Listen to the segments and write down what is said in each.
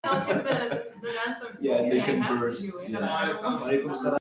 Not just the dancer told Yeah, me they I can have to burst. do it. Yeah. I don't want Waalaikumsalam.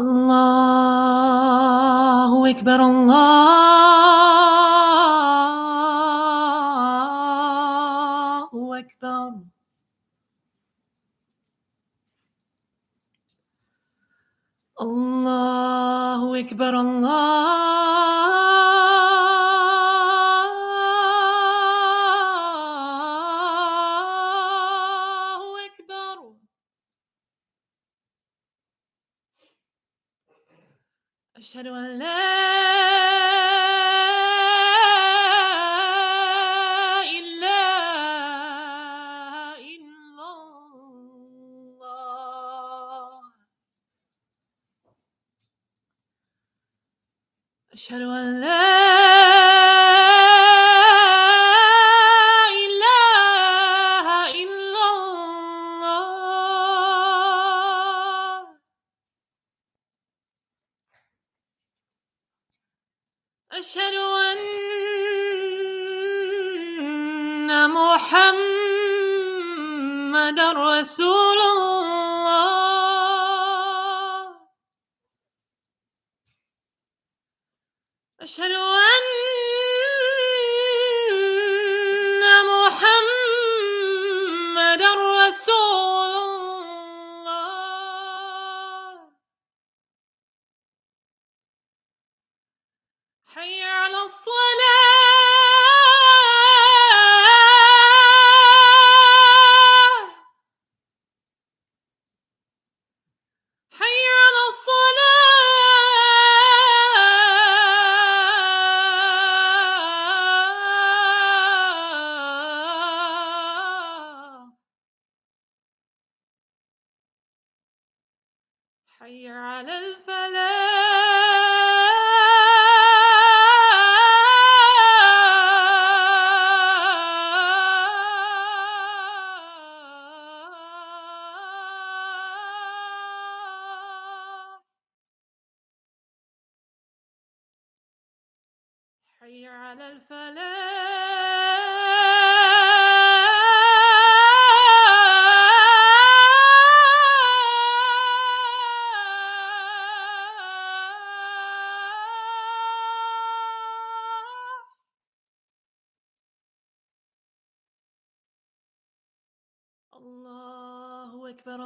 الله أكبر الله أكبر الله أكبر الله أكبر أشهد أن لا إله إلا الله أشهد أن لا إله إلا الله أشهد أن محمدًا رسول الله أشهد أن محمدًا رسول الله حي على الصلاة حي على الصلاة حي على الفلاح حي على الفلاح الله أكبر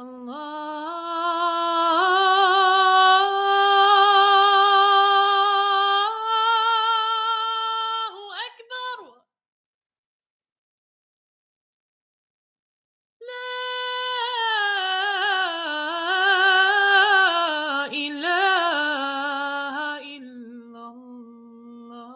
الله أكبر لا إله إلا الله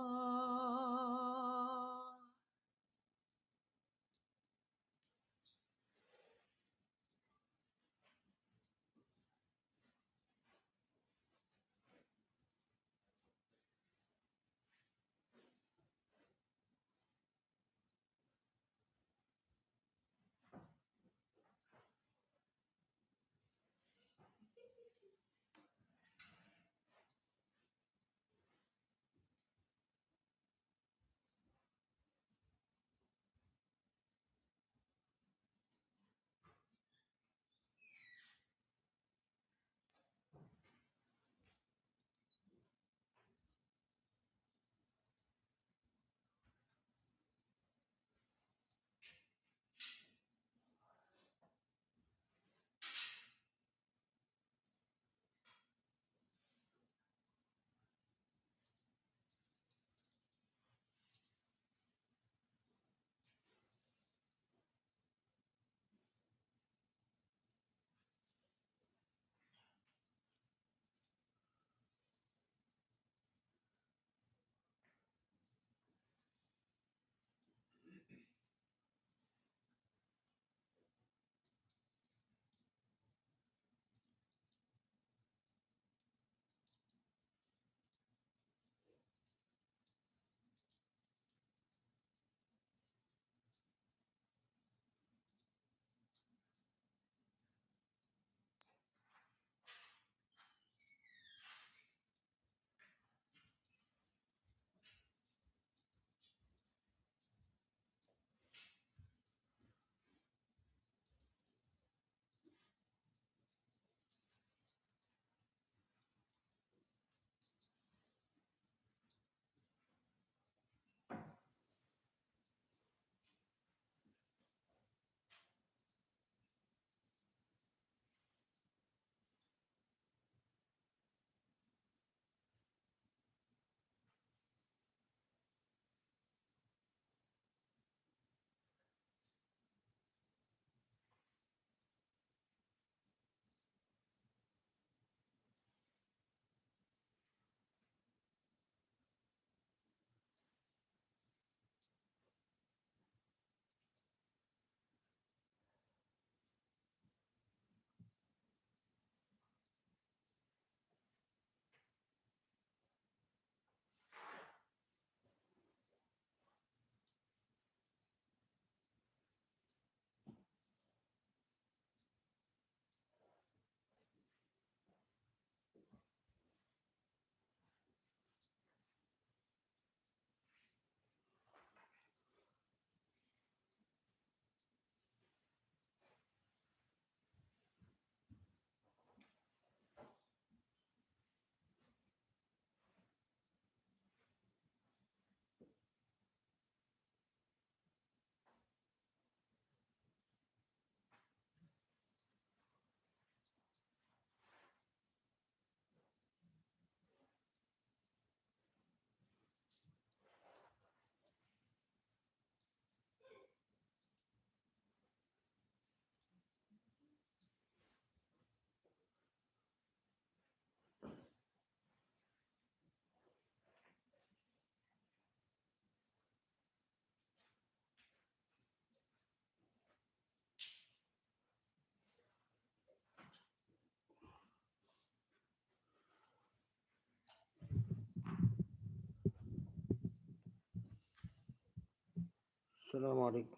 السلام عليكم.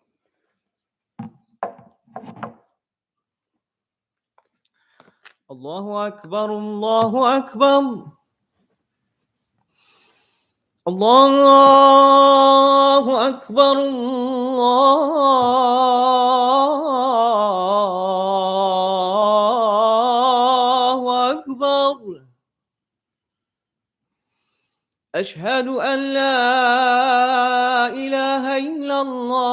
الله أكبر الله أكبر الله أكبر الله أكبر أشهد أن لا إله إلا الله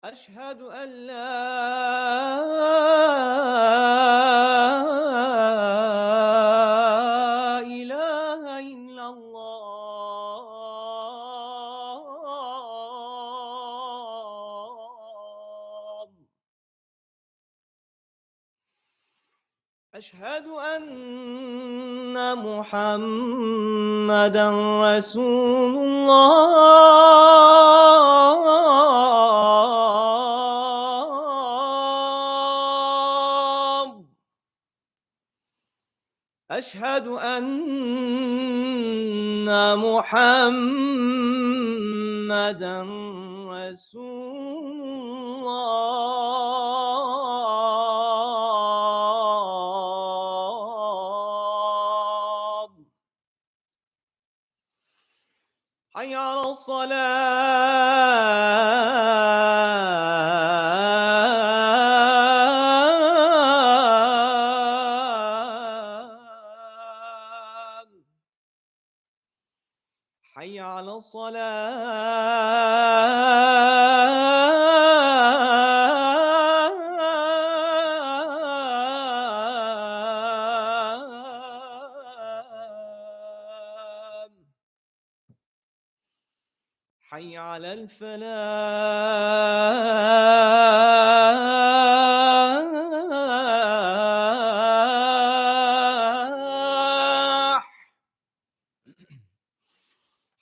أشهد أن لا إله إلا الله أشهد أن محمدًا رسول الله أشهد أن محمدًا رسول الله حي على الصلاة حي على الصلاة حي على الفلاح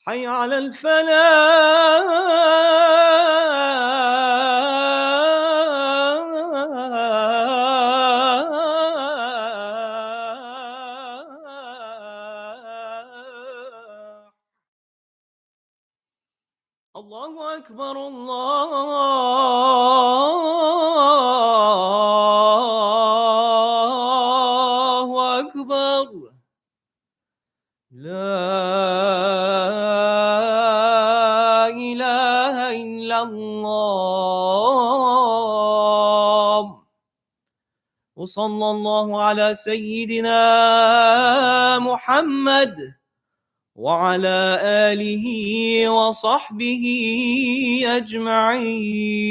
حي على الفلاح الله أكبر الله أكبر لا إله إلا الله وصلى الله على سيدنا محمد وعلى آله وصحبه أجمعين.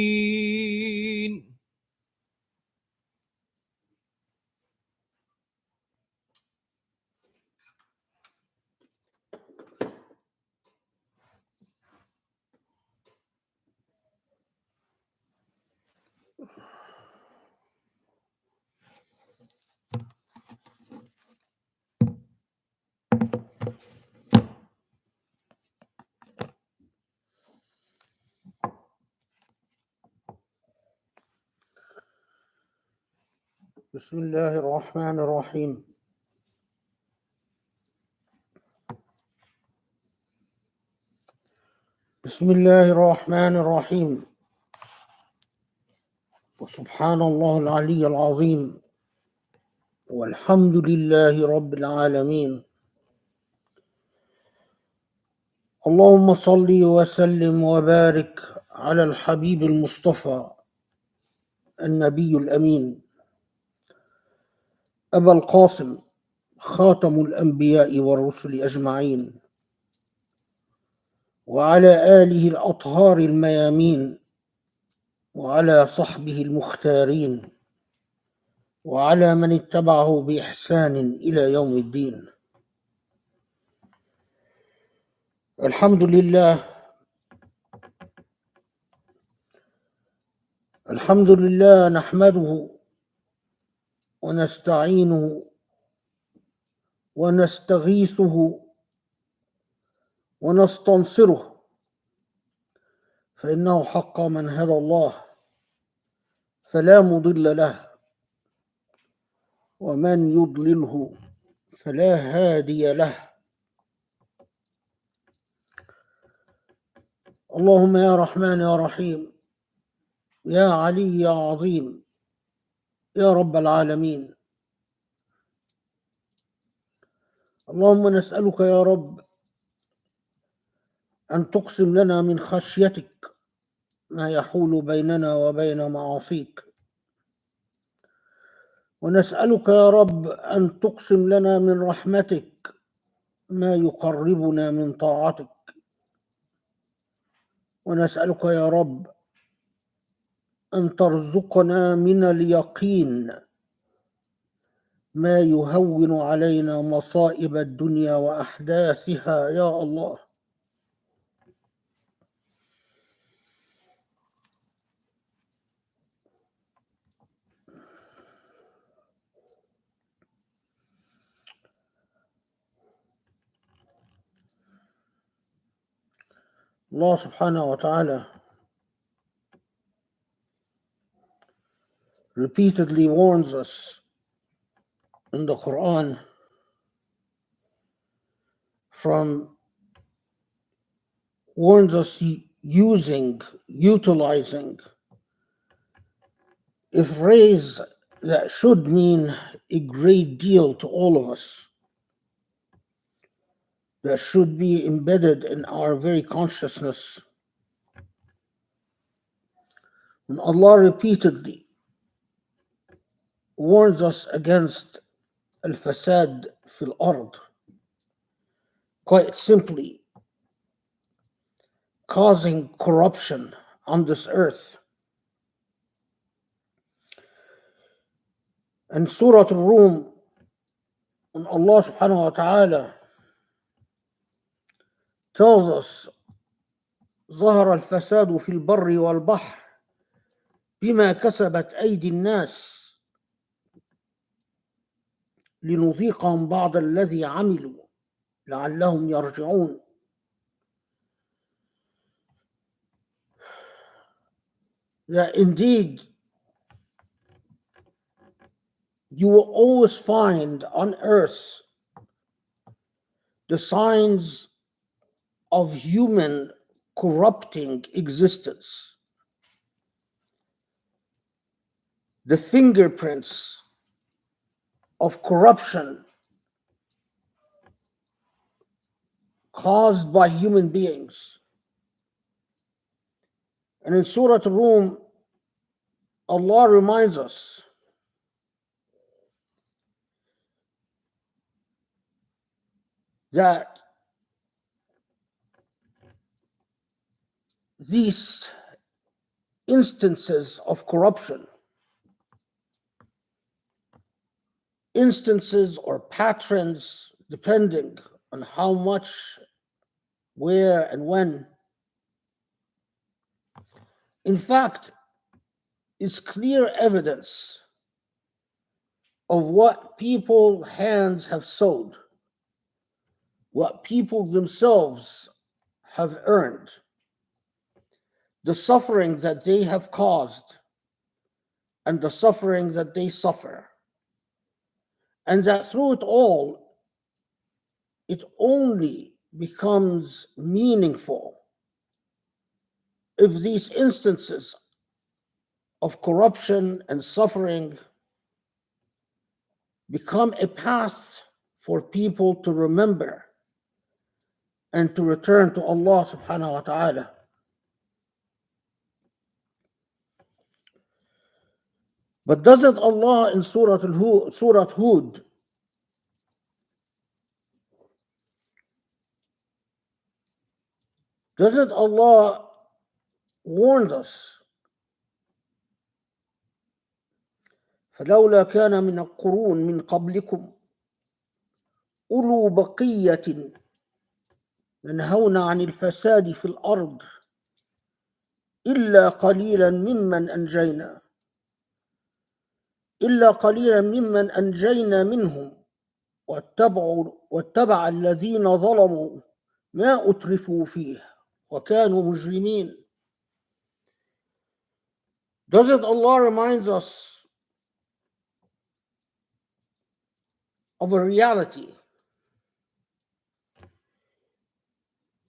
بسم الله الرحمن الرحيم. بسم الله الرحمن الرحيم. وسبحان الله العلي العظيم، والحمد لله رب العالمين. اللهم صل وسلم وبارك على الحبيب المصطفى النبي الأمين أبا القاسم خاتم الأنبياء والرسل أجمعين، وعلى آله الأطهار الميامين، وعلى صحبه المختارين، وعلى من اتبعه بإحسان إلى يوم الدين. الحمد لله، الحمد لله نحمده ونستعينه ونستغيثه ونستنصره، فإنه حق من هدى الله فلا مضل له ومن يضلله فلا هادي له. اللهم يا رحمن يا رحيم يا علي يا عظيم يا رب العالمين، اللهم نسألك يا رب أن تقسم لنا من خشيتك ما يحول بيننا وبين معاصيك، ونسألك يا رب أن تقسم لنا من رحمتك ما يقربنا من طاعتك، ونسألك يا رب أن ترزقنا من اليقين ما يهون علينا مصائب الدنيا وأحداثها يا الله. Allah subhanahu wa ta'ala repeatedly warns us in the Quran utilizing a phrase that should mean a great deal to all of us, that should be embedded in our very consciousness. And Allah repeatedly warns us against al-fasad fil ard, quite simply causing corruption on this earth. And Surah Al-Rum, when Allah subhanahu wa ta'ala tells us ظهر الفساد في البر والبحر بما كسبت أيدي الناس لنذيقهم بعض الذي عملوا لعلهم يرجعون. That indeed you will always find on earth the signs of human corrupting existence, the fingerprints of corruption caused by human beings. And in Surah Al-Rum, Allah reminds us that these instances of corruption, instances or patterns, depending on how much, where, and when, in fact, is clear evidence of what people's hands have sowed, what people themselves have earned, the suffering that they have caused, and the suffering that they suffer. And that through it all, it only becomes meaningful if these instances of corruption and suffering become a path for people to remember and to return to Allah subhanahu wa ta'ala. But doesn't Allah in Surah Hud doesn't Allah warn us فلولا كان من القرون من قبلكم أولو بقية ينهون عن الفساد في الأرض إلا قليلا ممن أنجينا منهم واتبع الذين ظلموا ما أترفوا فيه وكانوا مجرمين. Doesn't Allah remind us of a reality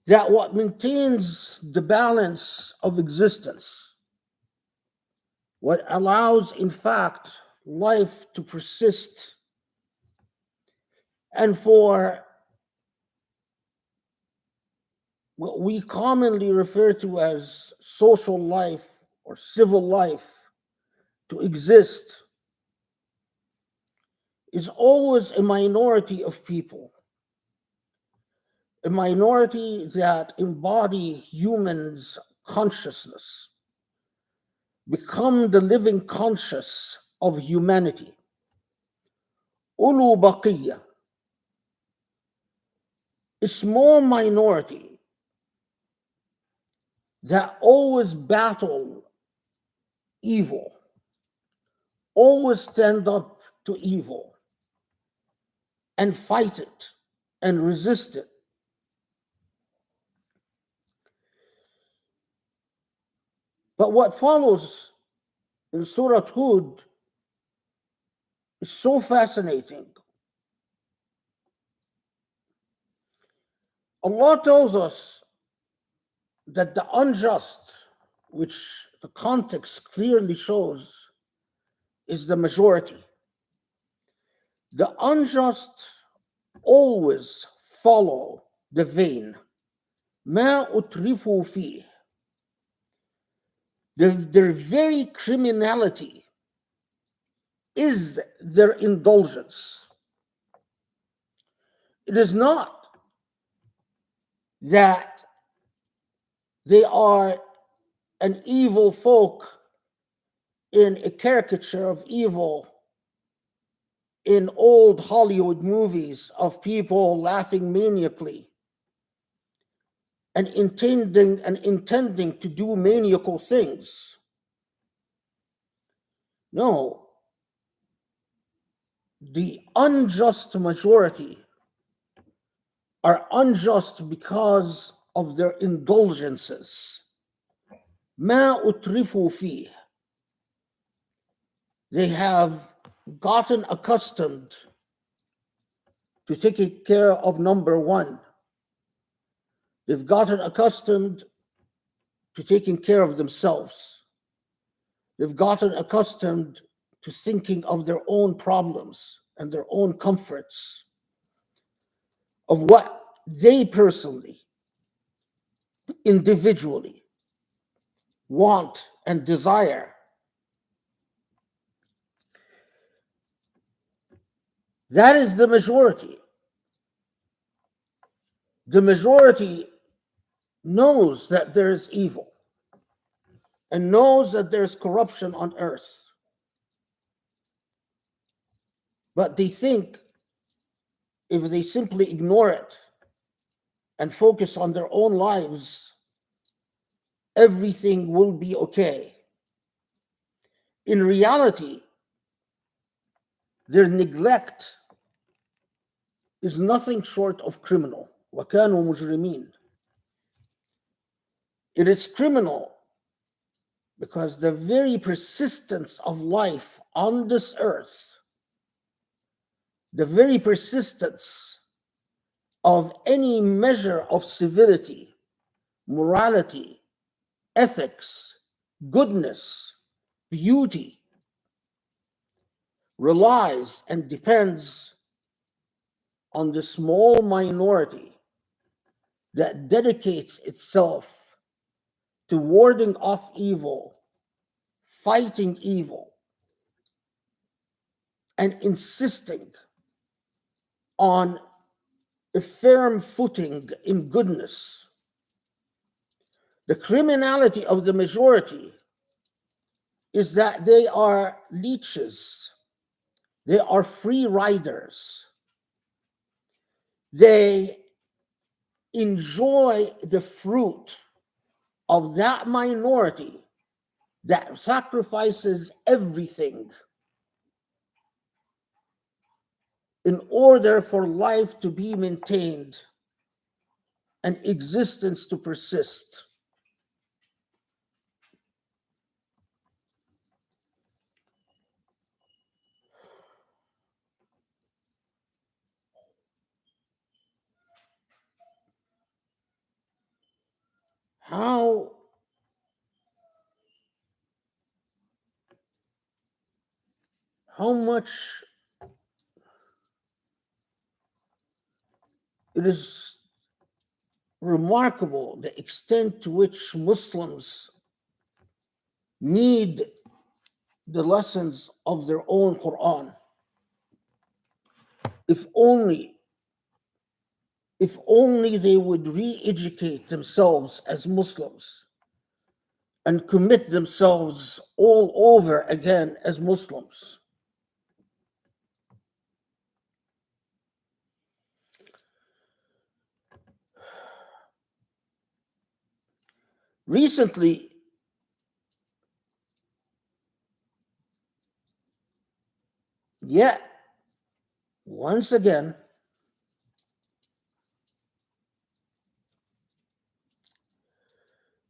that what maintains the balance of existence, what allows, in fact, life to persist and for what we commonly refer to as social life or civil life to exist, is always a minority of people, a minority that embody humans' consciousness, become the living conscious of humanity. Ulu Baqiya, a small minority that always battle evil, always stand up to evil and fight it and resist it. But what follows in Surah Hud is so fascinating. Allah tells us that the unjust, which the context clearly shows is the majority, the unjust always follow the vain. ما أترفوا فيه. Their very criminality is their indulgence. It is not that they are an evil folk in a caricature of evil in old Hollywood movies of people laughing maniacally and intending to do maniacal things. No, the unjust majority are unjust because of their indulgences. ما أترفوا فيه. They have gotten accustomed to taking care of number one. They've gotten accustomed to taking care of themselves. They've gotten accustomed to thinking of their own problems and their own comforts, of what they personally, individually, want and desire. That is the majority. The majority knows that there is evil and knows that there's corruption on earth. But they think if they simply ignore it and focus on their own lives, everything will be okay. In reality, their neglect is nothing short of criminal. وَكَانُوا مُجْرِمِينَ. It is criminal because the very persistence of life on this earth, the very persistence of any measure of civility, morality, ethics, goodness, beauty, relies and depends on the small minority that dedicates itself to warding off evil, fighting evil, and insisting on a firm footing in goodness. The criminality of the majority is that they are leeches, they are free riders. They enjoy the fruit of that minority that sacrifices everything in order for life to be maintained and existence to persist. how much it is remarkable the extent to which Muslims need the lessons of their own Quran. If only they would re-educate themselves as Muslims and commit themselves all over again as Muslims. Recently, yet once again,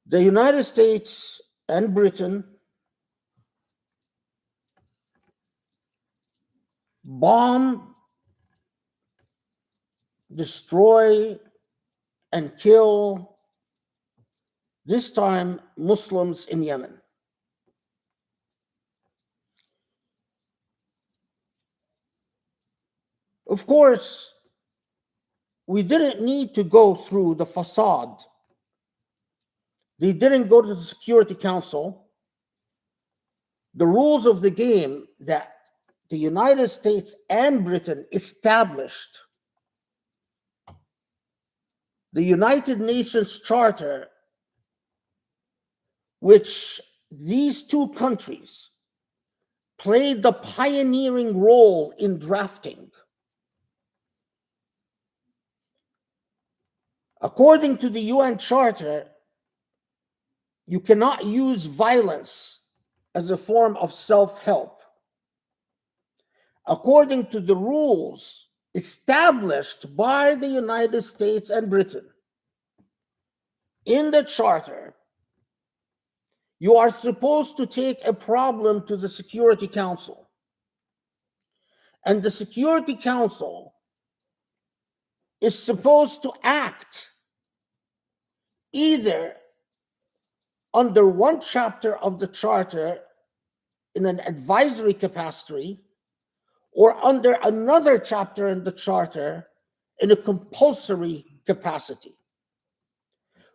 the United States and Britain bomb, destroy, and kill, this time, Muslims in Yemen. Of course, we didn't need to go through the facade. They didn't go to the Security Council. The rules of the game that the United States and Britain established, the United Nations Charter, which these two countries played the pioneering role in drafting. According to the UN Charter, you cannot use violence as a form of self-help. According to the rules established by the United States and Britain in the Charter, you are supposed to take a problem to the Security Council. And the Security Council is supposed to act either under one chapter of the Charter in an advisory capacity, or under another chapter in the Charter in a compulsory capacity.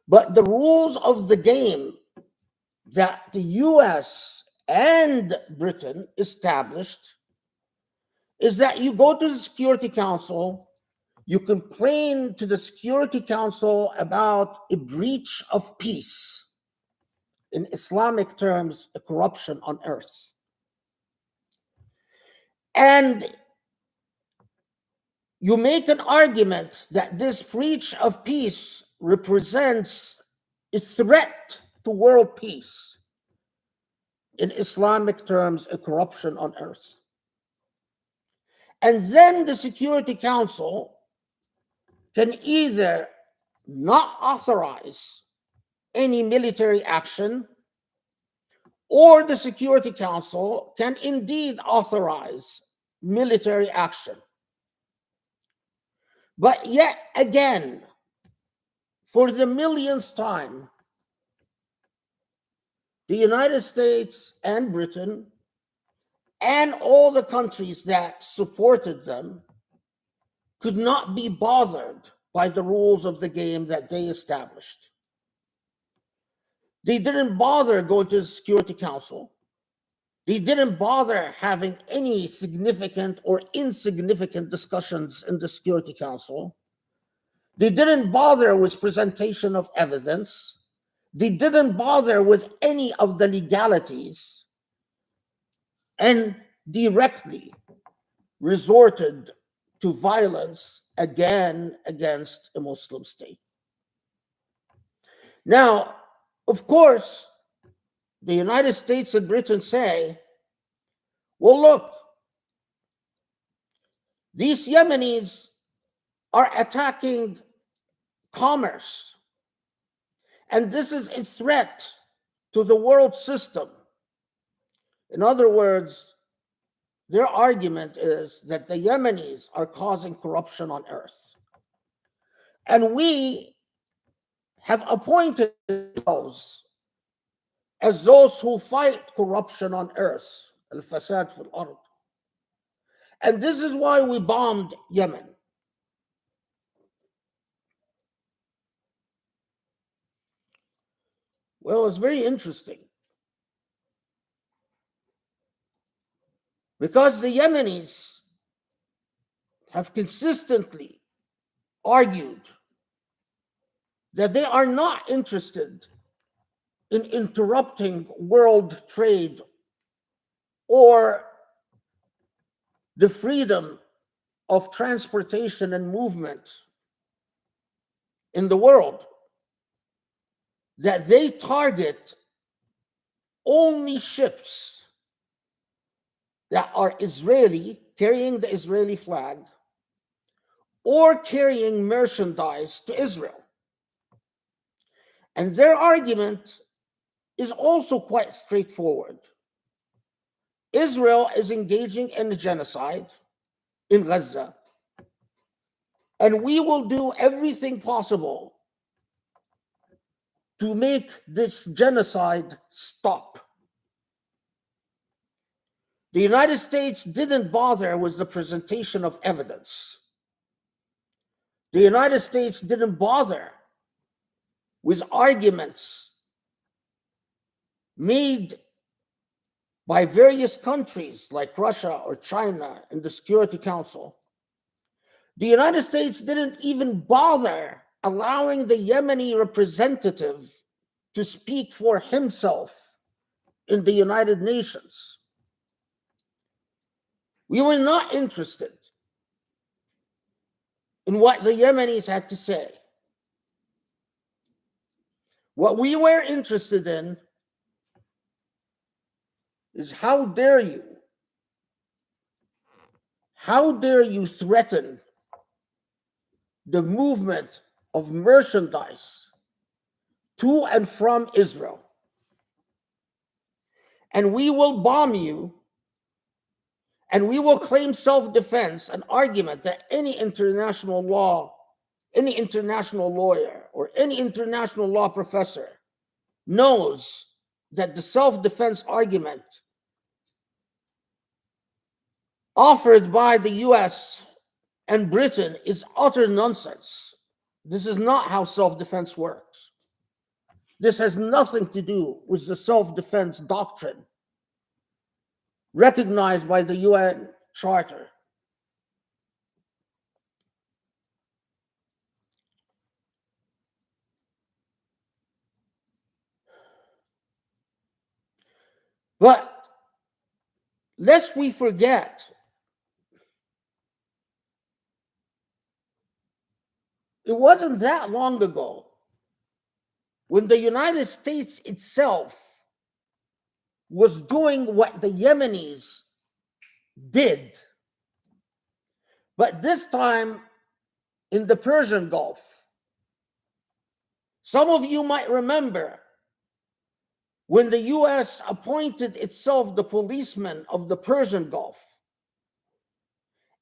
But the rules of the game that the US and Britain established is that you go to the Security Council, you complain to the Security Council about a breach of peace. In Islamic terms, a corruption on earth. And you make an argument that this breach of peace represents a threat to world peace. In Islamic terms, a corruption on earth. And then the Security Council can either not authorize any military action, or the Security Council can indeed authorize military action. But yet again, for the millionth time, the United States and Britain and all the countries that supported them could not be bothered by the rules of the game that they established. They didn't bother going to the Security Council. They didn't bother having any significant or insignificant discussions in the Security Council. They didn't bother with presentation of evidence. They didn't bother with any of the legalities, and directly resorted to violence again against a Muslim state. Now, of course, the United States and Britain say, well, look, these Yemenis are attacking commerce, and this is a threat to the world system. In other words, their argument is that the Yemenis are causing corruption on earth. And we have appointed themselves as those who fight corruption on earth, al-fasad fil ard. And this is why we bombed Yemen. Well, it's very interesting because the Yemenis have consistently argued that they are not interested in interrupting world trade or the freedom of transportation and movement in the world, that they target only ships that are Israeli, carrying the Israeli flag, or carrying merchandise to Israel. And their argument is also quite straightforward. Israel is engaging in a genocide in Gaza, and we will do everything possible to make this genocide stop. The United States didn't bother with the presentation of evidence. The United States didn't bother with arguments made by various countries like Russia or China in the Security Council. The United States didn't even bother allowing the Yemeni representative to speak for himself in the United Nations. We were not interested in what the Yemenis had to say. What we were interested in is how dare you threaten the movement of merchandise to and from Israel? And we will bomb you, and we will claim self-defense, an argument that any international law, any international lawyer, or any international law professor knows that the self-defense argument offered by the US and Britain is utter nonsense. This is not how self-defense works. This has nothing to do with the self-defense doctrine recognized by the UN Charter. But lest we forget, it wasn't that long ago when the United States itself was doing what the Yemenis did, but this time in the Persian Gulf. Some of you might remember when the US appointed itself the policeman of the Persian Gulf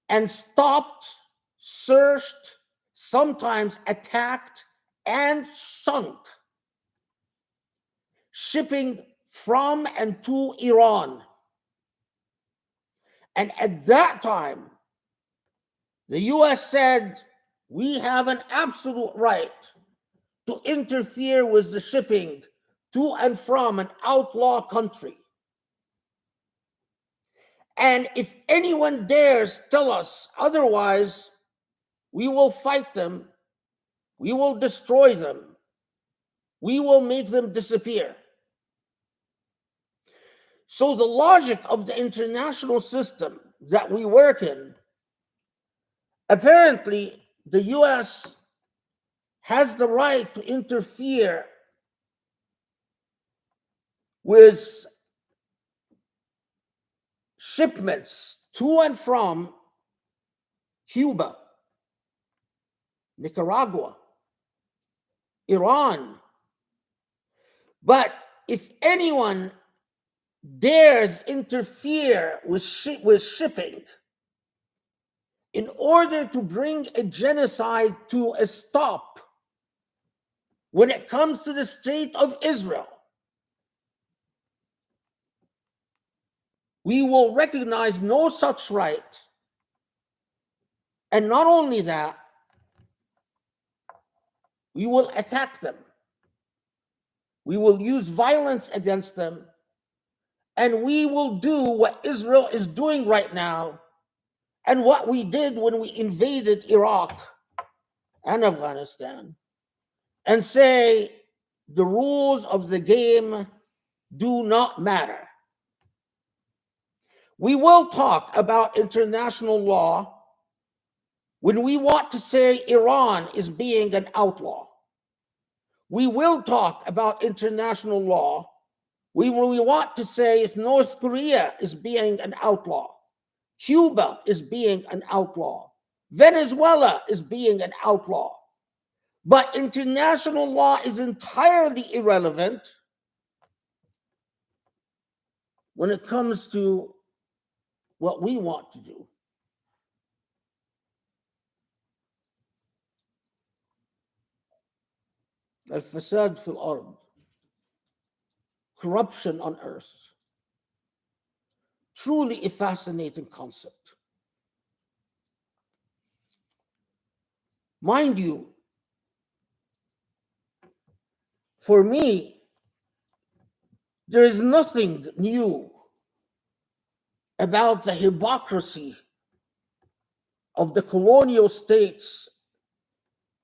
and stopped, searched, sometimes attacked, and sunk shipping from and to Iran. And at that time, the US said, we have an absolute right to interfere with the shipping to and from an outlaw country. And if anyone dares tell us otherwise, we will fight them, we will destroy them, we will make them disappear. So the logic of the international system that we work in, apparently the US has the right to interfere with shipments to and from Cuba, Nicaragua, Iran. But if anyone dares interfere with shipping in order to bring a genocide to a stop, when it comes to the state of Israel, we will recognize no such right. And not only that, we will attack them. We will use violence against them. And we will do what Israel is doing right now and what we did when we invaded Iraq and Afghanistan, and say the rules of the game do not matter. We will talk about international law when we want to say Iran is being an outlaw. We will talk about international law when we want to say if North Korea is being an outlaw, Cuba is being an outlaw, Venezuela is being an outlaw. But international law is entirely irrelevant when it comes to what we want to do. Al-fasad fil ard, corruption on earth. Truly a fascinating concept. Mind you, for me, there is nothing new about the hypocrisy of the colonial states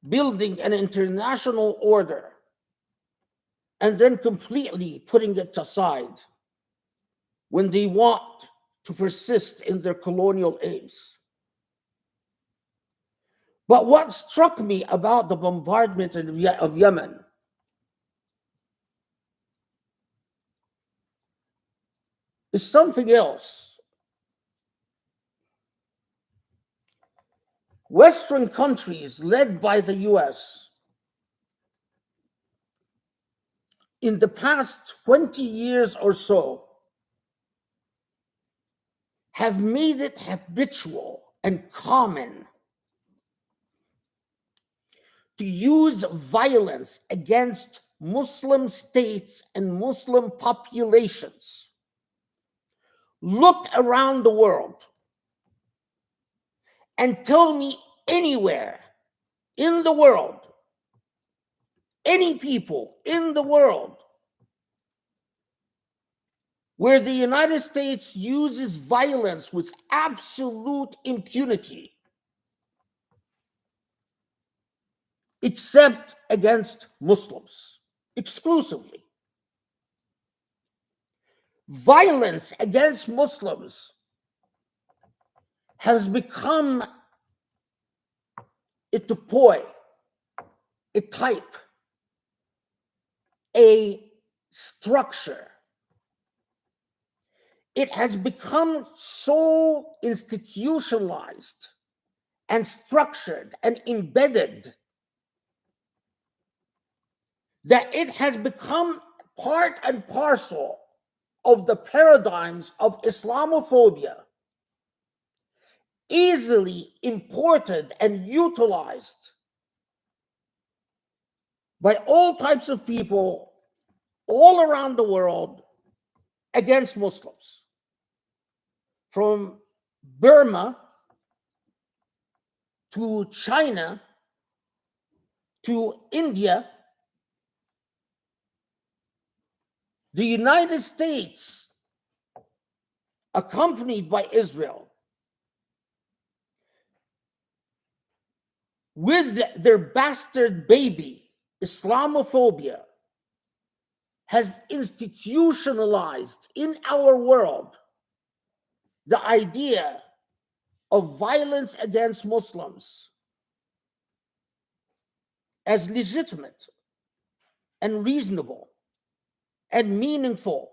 building an international order and then completely putting it aside when they want to persist in their colonial aims. But what struck me about the bombardment of Yemen is something else. Western countries led by the US in the past 20 years or so have made it habitual and common to use violence against Muslim states and Muslim populations. Look around the world and tell me anywhere in the world, any people in the world, where the United States uses violence with absolute impunity, except against Muslims, exclusively. Violence against Muslims has become a toy, a type, a structure. It has become so institutionalized and structured and embedded that it has become part and parcel of the paradigms of Islamophobia, easily imported and utilized by all types of people all around the world against Muslims. From Burma to China to India, the United States, accompanied by Israel, with their bastard baby, Islamophobia, has institutionalized in our world the idea of violence against Muslims as legitimate and reasonable and meaningful.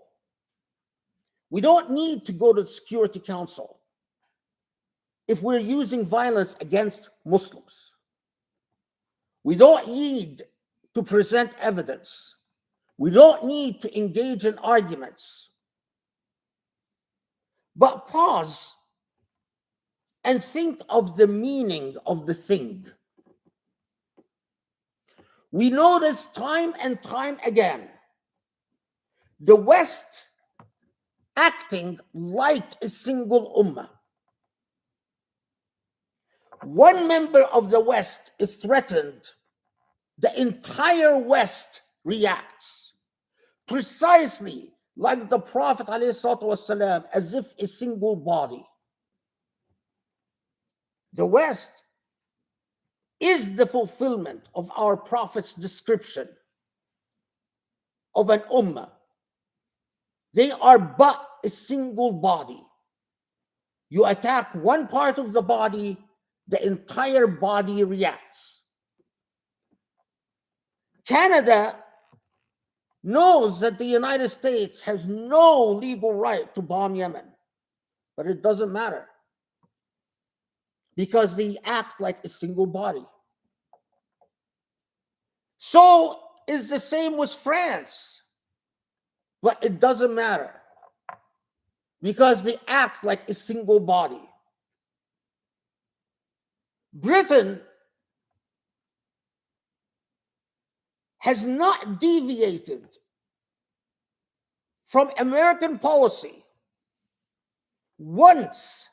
We don't need to go to the Security Council if we're using violence against Muslims. We don't need to present evidence. We don't need to engage in arguments. But pause and think of the meaning of the thing. We notice time and time again the West acting like a single ummah. One member of the West is threatened, the entire West reacts precisely like the Prophet ﷺ, as if a single body. The West is the fulfillment of our Prophet's description of an ummah. They are but a single body. You attack one part of the body, the entire body reacts. Canada knows that the United States has no legal right to bomb Yemen, but it doesn't matter because they act like a single body. So is the same with France, but it doesn't matter because they act like a single body. Britain has not deviated from American policy once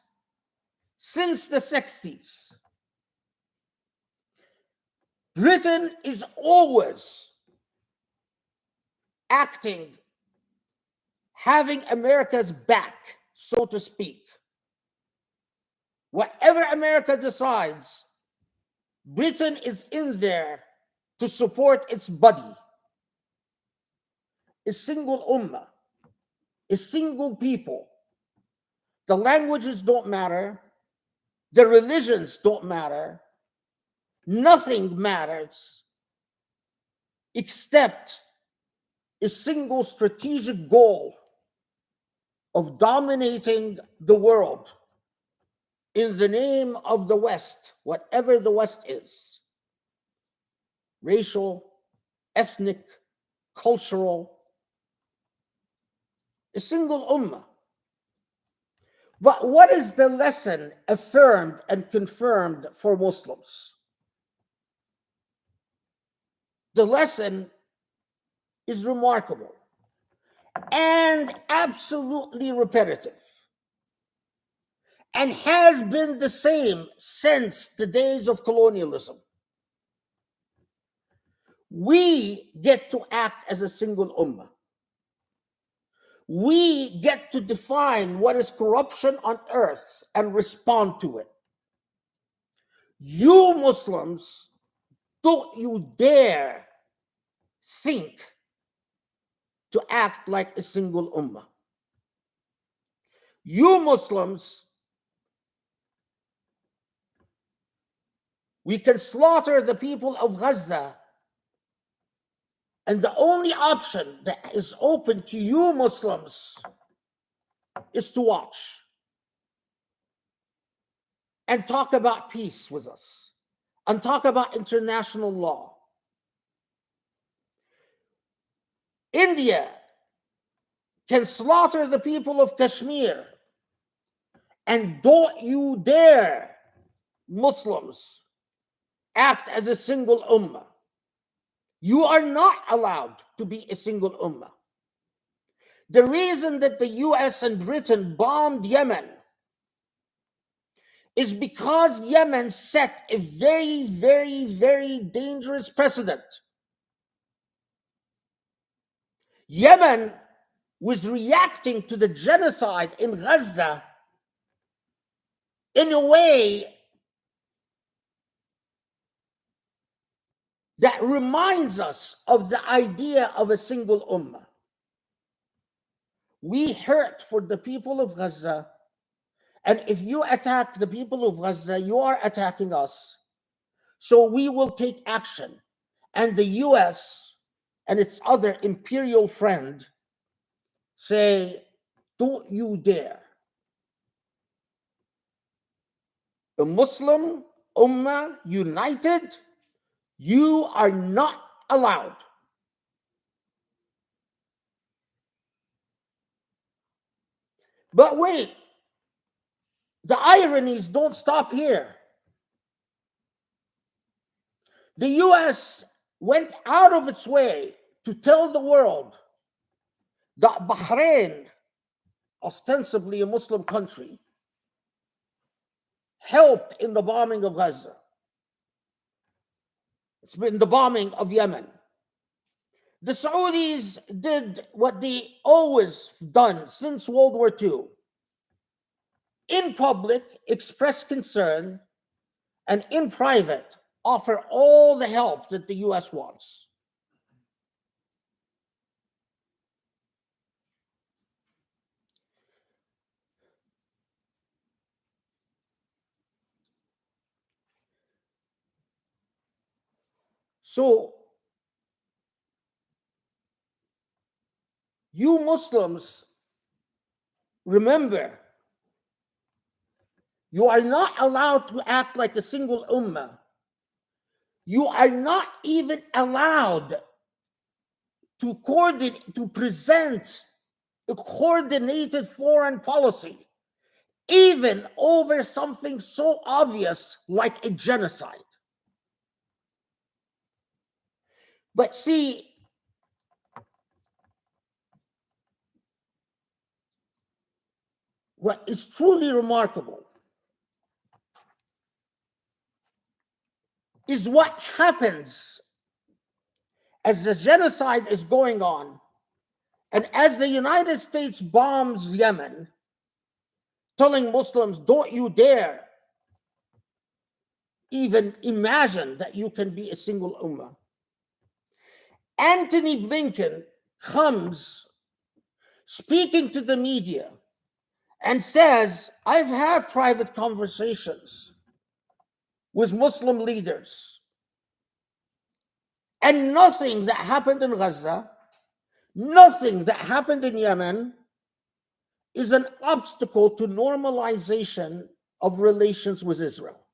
since the 60s. Britain is always acting, having America's back, so to speak. Whatever America decides, Britain is in there to support its buddy. A single ummah, a single people. The languages don't matter. The religions don't matter. Nothing matters except a single strategic goal of dominating the world in the name of the West, whatever the West is. Racial, ethnic, cultural. A single ummah. But what is the lesson affirmed and confirmed for Muslims? The lesson is remarkable and absolutely repetitive, and has been the same since the days of colonialism. We get to act as a single ummah. We get to define what is corruption on earth and respond to it. You Muslims, don't you dare think to act like a single ummah. You Muslims, we can slaughter the people of Gaza, and the only option that is open to you Muslims is to watch and talk about peace with us and talk about international law. India can slaughter the people of Kashmir, and don't you dare, Muslims, act as a single ummah. You are not allowed to be a single ummah. The reason that the US and Britain bombed Yemen is because Yemen set a very, very, very dangerous precedent. Yemen was reacting to the genocide in Gaza in a way that reminds us of the idea of a single ummah. We hurt for the people of Gaza, and if you attack the people of Gaza, you are attacking us. So we will take action. And the US and its other imperial friend say, don't you dare. The Muslim Ummah united, you are not allowed. But wait, the ironies don't stop here. The US went out of its way to tell the world that Bahrain, ostensibly a Muslim country, helped in the bombing of Gaza. It's been the bombing of Yemen. The Saudis did what they always done since World War II. In public, express concern, and in private, offer all the help that the US wants. So, you Muslims, remember, you are not allowed to act like a single ummah. You are not even allowed to present a coordinated foreign policy, even over something so obvious like a genocide. But see, what is truly remarkable is what happens as the genocide is going on, and as the United States bombs Yemen, telling Muslims, don't you dare even imagine that you can be a single ummah. Antony Blinken comes speaking to the media and says, I've had private conversations with Muslim leaders, and nothing that happened in Gaza, nothing that happened in Yemen is an obstacle to normalization of relations with Israel.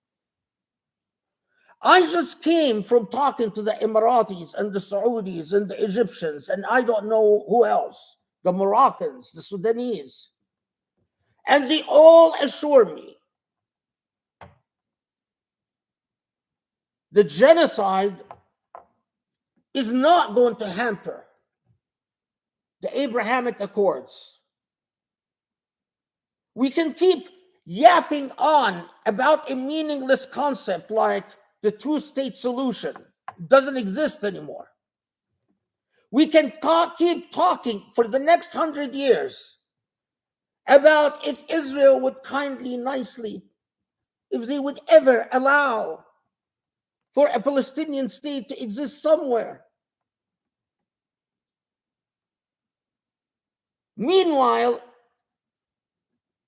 I just came from talking to the Emiratis and the Saudis and the Egyptians, and I don't know who else, the Moroccans, the Sudanese. And they all assure me the genocide is not going to hamper the Abrahamic Accords. We can keep yapping on about a meaningless concept like the two-state solution. It doesn't exist anymore. We can keep talking for the next 100 years about if Israel would kindly, nicely, if they would ever allow for a Palestinian state to exist somewhere. Meanwhile,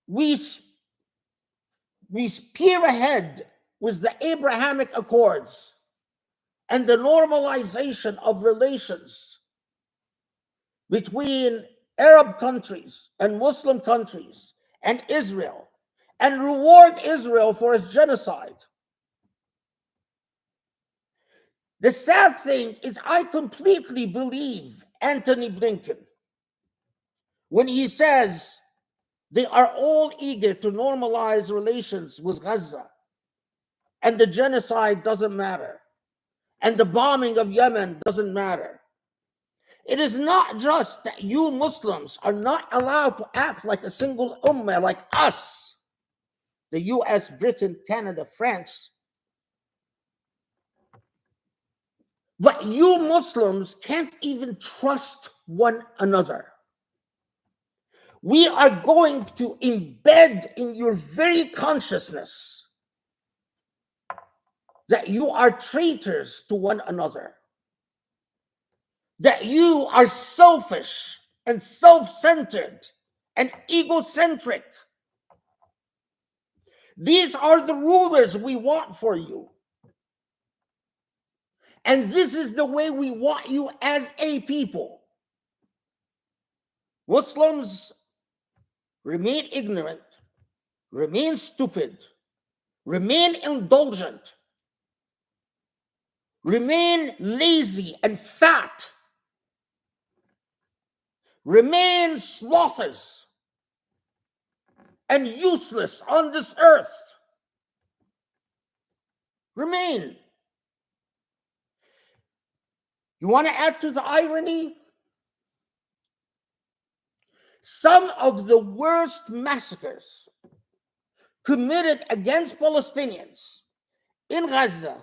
we spear ahead with the Abrahamic Accords and the normalization of relations between Arab countries and Muslim countries and Israel, and reward Israel for its genocide. The sad thing is, I completely believe Antony Blinken when he says they are all eager to normalize relations with Gaza, and the genocide doesn't matter, and the bombing of Yemen doesn't matter. It is not just that you Muslims are not allowed to act like a single ummah, like us, the US, Britain, Canada, France, but you Muslims can't even trust one another. We are going to embed in your very consciousness that you are traitors to one another, that you are selfish and self-centered and egocentric. These are the rulers we want for you. And this is the way we want you as a people. Muslims, remain ignorant, remain stupid, remain indulgent, remain lazy and fat, remain slothers and useless on this earth. Remain. You want to add to the irony? Some of the worst massacres committed against Palestinians in Gaza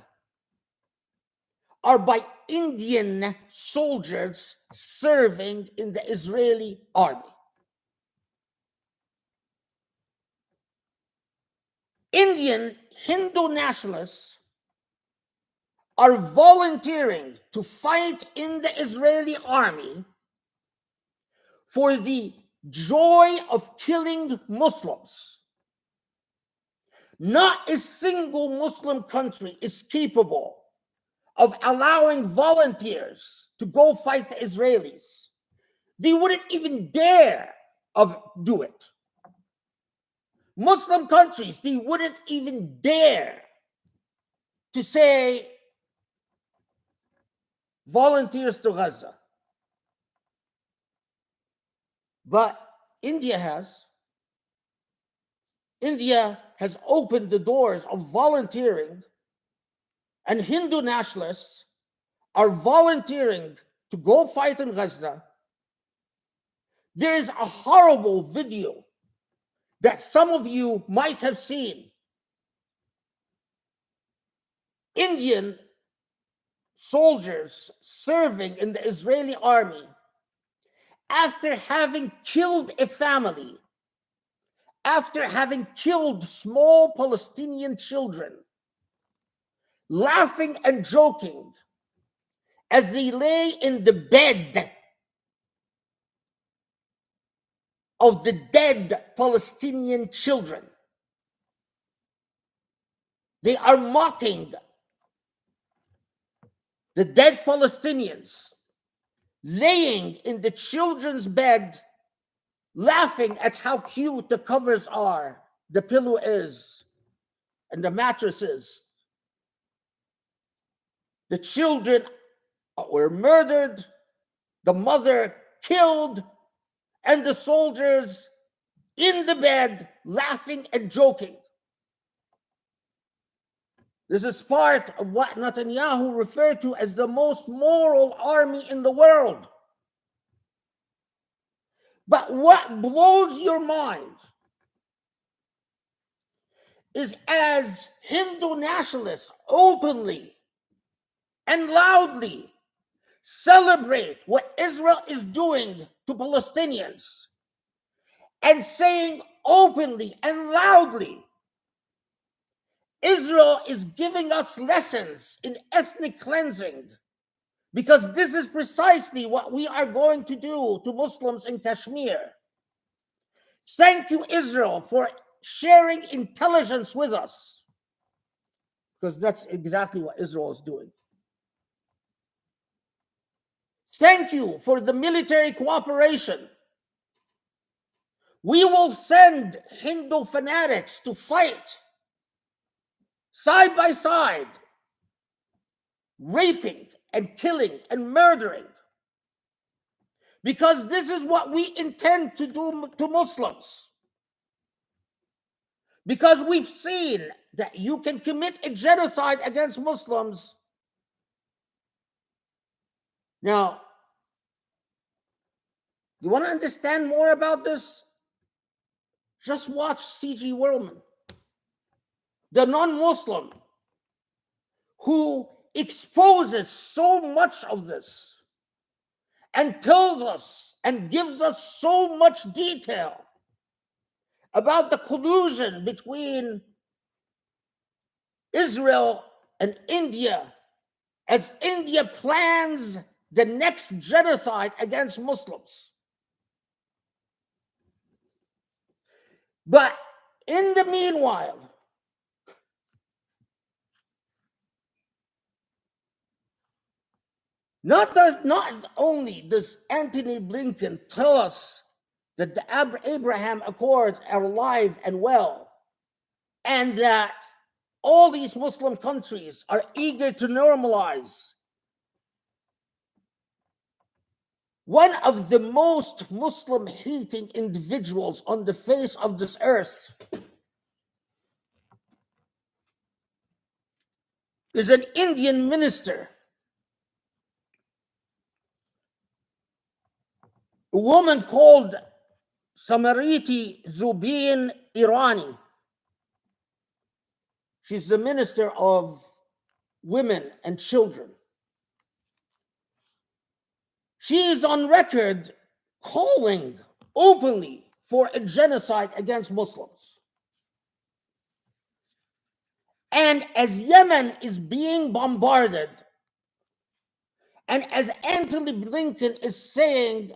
are by Indian soldiers serving in the Israeli army. Indian Hindu nationalists are volunteering to fight in the Israeli army for the joy of killing Muslims. Not a single Muslim country is capable of allowing volunteers to go fight the Israelis. They wouldn't even dare do it. Muslim countries, they wouldn't even dare to say volunteers to Gaza. But India has. India has opened the doors of volunteering, and Hindu nationalists are volunteering to go fight in Gaza. There is a horrible video that some of you might have seen. Indian soldiers serving in the Israeli army, after having killed a family, after having killed small Palestinian children, laughing and joking as they lay in the bed of the dead Palestinian children. They are mocking the dead Palestinians, laying in the children's bed, laughing at how cute the covers are, the pillow is, and the mattress is. The children were murdered, the mother killed, and the soldiers in the bed laughing and joking. This is part of what Netanyahu referred to as the most moral army in the world. But what blows your mind is, as Hindu nationalists openly and loudly celebrate what Israel is doing to Palestinians, and saying openly and loudly, Israel is giving us lessons in ethnic cleansing, because this is precisely what we are going to do to Muslims in Kashmir. Thank you, Israel, for sharing intelligence with us, because that's exactly what Israel is doing. Thank you for the military cooperation. We will send Hindu fanatics to fight side by side, raping and killing and murdering, because this is what we intend to do to Muslims. Because we've seen that you can commit a genocide against Muslims. Now, you want to understand more about this? Just watch C.G. Worldman, the non-Muslim, who exposes so much of this and tells us and gives us so much detail about the collusion between Israel and India, as India plans the next genocide against Muslims. But in the meanwhile, not only does Antony Blinken tell us that the Abraham Accords are alive and well, and that all these Muslim countries are eager to normalize. One of the most Muslim-hating individuals on the face of this earth is an Indian minister a woman called Samariti Zubin Irani. She's the Minister of Women and Children. She is on record calling openly for a genocide against Muslims. And as Yemen is being bombarded, and as Anthony Blinken is saying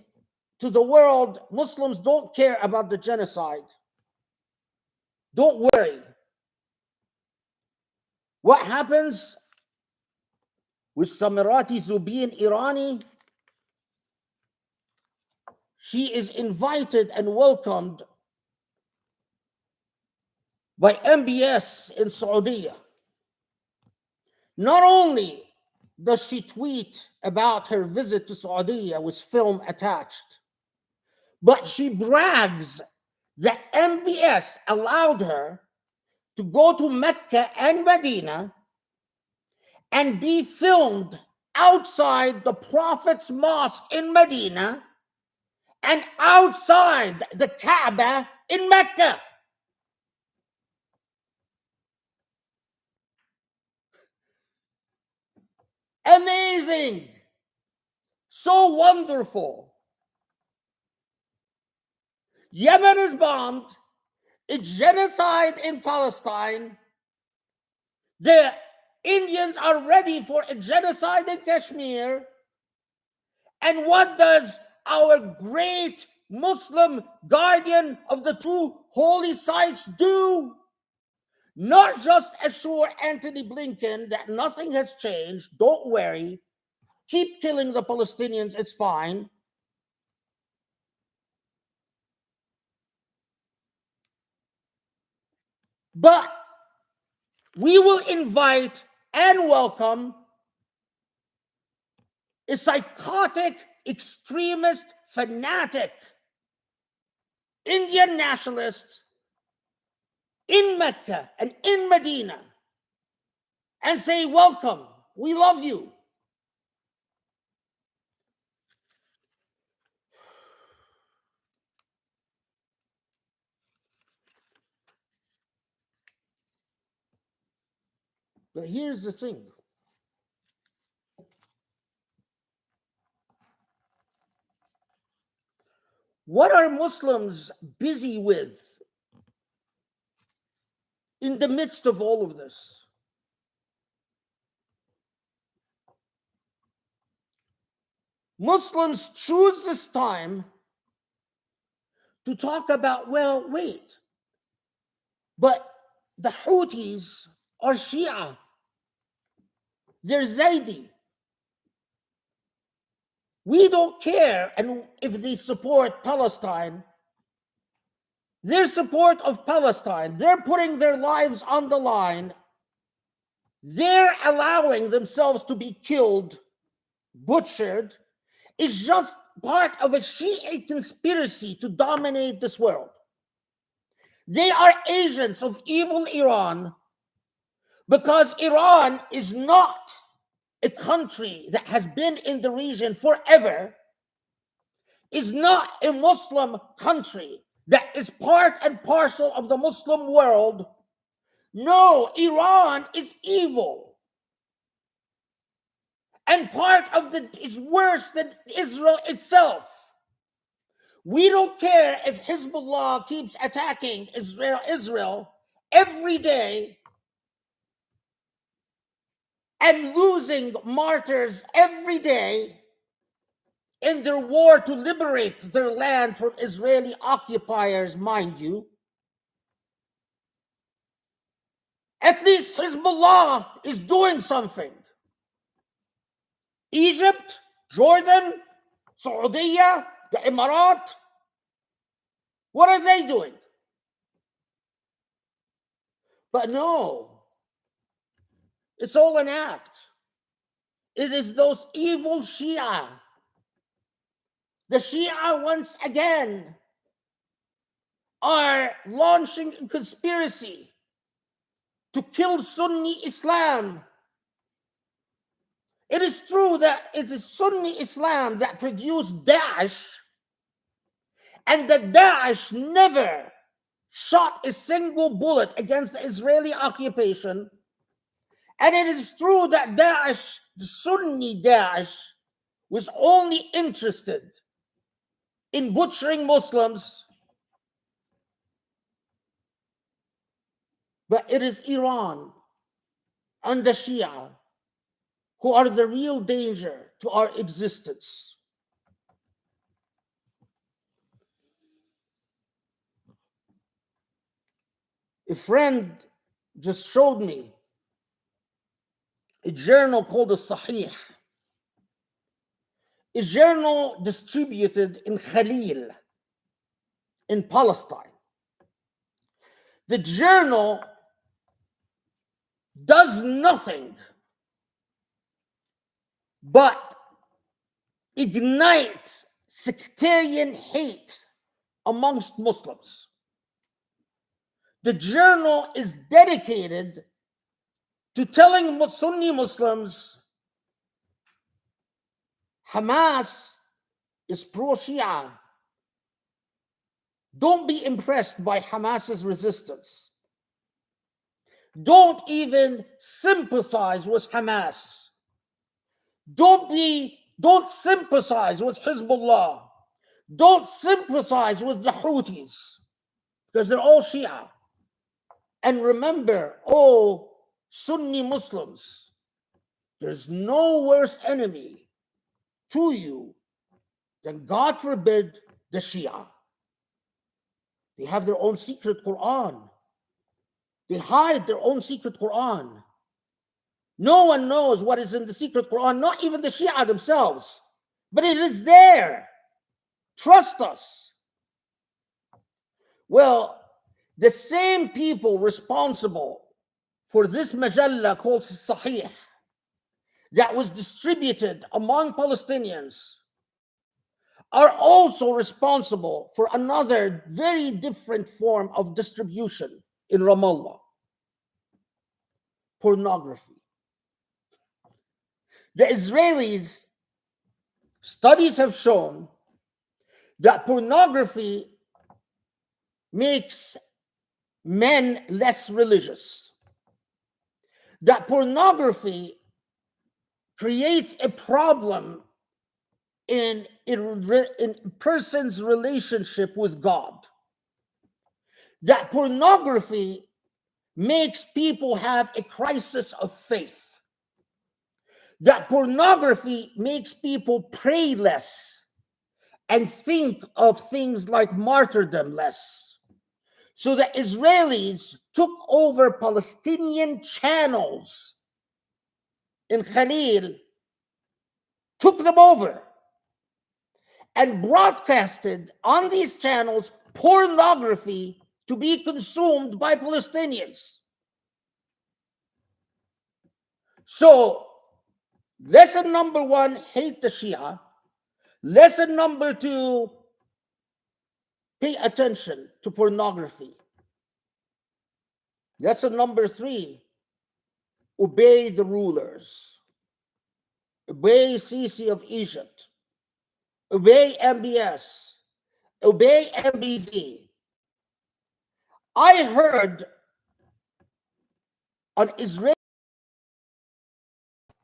to the world, Muslims don't care about the genocide, don't worry. What happens with Samarati Zubin Irani? She is invited and welcomed by MBS in Saudi. Not only does she tweet about her visit to Saudi with film attached, but she brags that MBS allowed her to go to Mecca and Medina and be filmed outside the Prophet's mosque in Medina and outside the Kaaba in Mecca. Amazing. So wonderful. Yemen is bombed. It's genocide in Palestine. The Indians are ready for a genocide in Kashmir. And what does our great Muslim guardian of the two holy sites do? Not just assure Anthony Blinken that nothing has changed, don't worry, keep killing the Palestinians, it's fine. But we will invite and welcome a psychotic, extremist, fanatic Indian nationalist in Mecca and in Medina and say, welcome, we love you. But here's the thing. What are Muslims busy with in the midst of all of this? Muslims choose this time to talk about, well, wait, but the Houthis are Shia. They're Zaydi. We don't care and if they support Palestine. Their support of Palestine, they're putting their lives on the line. They're allowing themselves to be killed, butchered, is just part of a Shiite conspiracy to dominate this world. They are agents of evil Iran because Iran is not a country that has been in the region forever, is not a Muslim country that is part and parcel of the Muslim world. No, Iran is evil. And part of it's worse than Israel itself. We don't care if Hezbollah keeps attacking Israel every day and losing martyrs every day in their war to liberate their land from Israeli occupiers, mind you. At least Hezbollah is doing something. Egypt, Jordan, Saudi, the Emirat, what are they doing? But no, it's all an act. It is those evil Shia. The Shia, once again, are launching a conspiracy to kill Sunni Islam. It is true that it is Sunni Islam that produced Daesh, and that Daesh never shot a single bullet against the Israeli occupation. And it is true that Daesh, the Sunni Daesh, was only interested in butchering Muslims. But it is Iran and the Shia who are the real danger to our existence. A friend just showed me a journal called the Sahih, a journal distributed in Khalil, in Palestine. The journal does nothing but ignite sectarian hate amongst Muslims. The journal is dedicated to telling Sunni Muslims Hamas is pro-Shia. Don't be impressed by Hamas's resistance. Don't even sympathize with Hamas. Don't sympathize with Hezbollah. Don't sympathize with the Houthis, because they're all Shia. And remember, oh, Sunni Muslims, there's no worse enemy to you than, God forbid, the Shia. They have their own secret Quran. They hide their own secret Quran. No one knows what is in the secret Quran, not even the Shia themselves. But it is there. Trust us. Well, the same people responsible for this majalla called Sahih that was distributed among Palestinians are also responsible for another very different form of distribution in Ramallah: pornography. The Israelis, studies have shown that pornography makes men less religious. That pornography creates a problem in a person's relationship with God. That pornography makes people have a crisis of faith. That pornography makes people pray less and think of things like martyrdom less. So the Israelis took over Palestinian channels in Khalil, took them over, and broadcasted on these channels pornography to be consumed by Palestinians. So, lesson number one, hate the Shia. Lesson number two, pay attention to pornography. Lesson number three, obey the rulers. Obey Sisi of Egypt. Obey MBS. Obey MBZ. I heard on Israel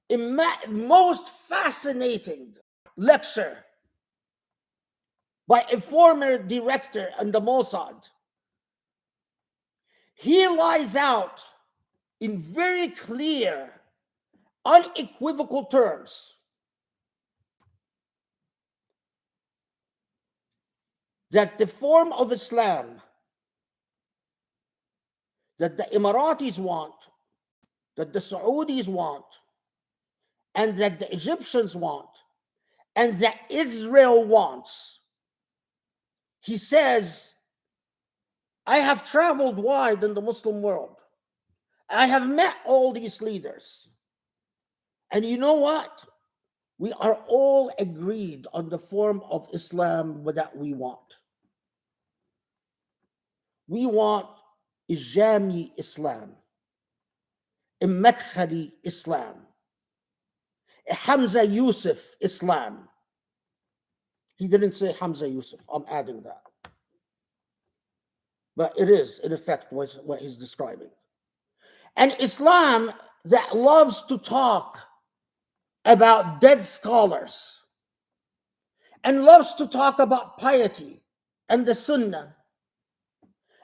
a most fascinating lecture by a former director in the Mossad. He lies out in very clear, unequivocal terms that the form of Islam that the Emiratis want, that the Saudis want, and that the Egyptians want, and that Israel wants. He says, I have traveled wide in the Muslim world. I have met all these leaders. And you know what? We are all agreed on the form of Islam that we want. We want Ijami Islam, a Madkhali Islam, a Hamza Yusuf Islam. He didn't say Hamza Yusuf, I'm adding that. but it is, in effect, what he's describing. An Islam that loves to talk about dead scholars and loves to talk about piety and the Sunnah,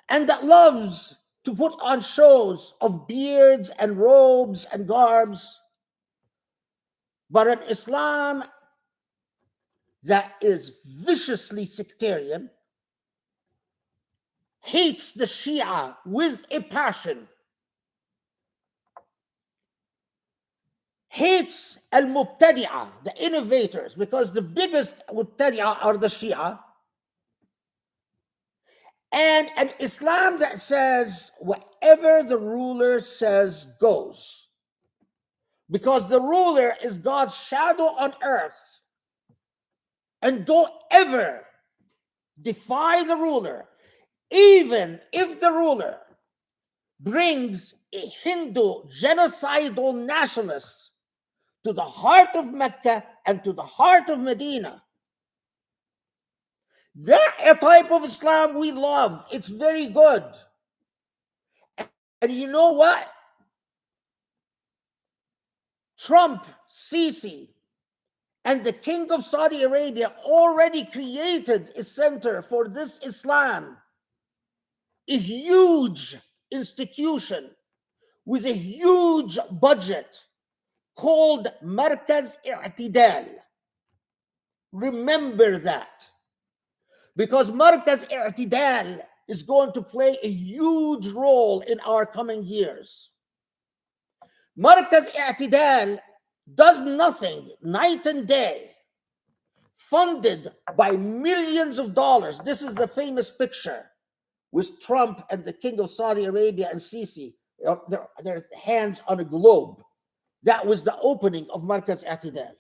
and that loves to put on shows of beards and robes and garbs, but an Islam that is viciously sectarian, hates the Shia with a passion, hates al-Mubtadi'ah, the innovators, because the biggest Mubtadi'ah are the Shia, and an Islam that says whatever the ruler says goes, because the ruler is God's shadow on earth, and don't ever defy the ruler, even if the ruler brings a Hindu genocidal nationalist to the heart of Mecca and to the heart of Medina. That a type of Islam we love. It's very good. And you know what? Trump, Sisi, and the King of Saudi Arabia already created a center for this Islam, a huge institution with a huge budget called Markaz I'tidal. Remember that, because Markaz I'tidal is going to play a huge role in our coming years. Markaz I'tidal does nothing night and day, funded by millions of dollars. This is the famous picture with Trump and the King of Saudi Arabia and Sisi, their hands on a globe. That was the opening of Markaz I'tidal.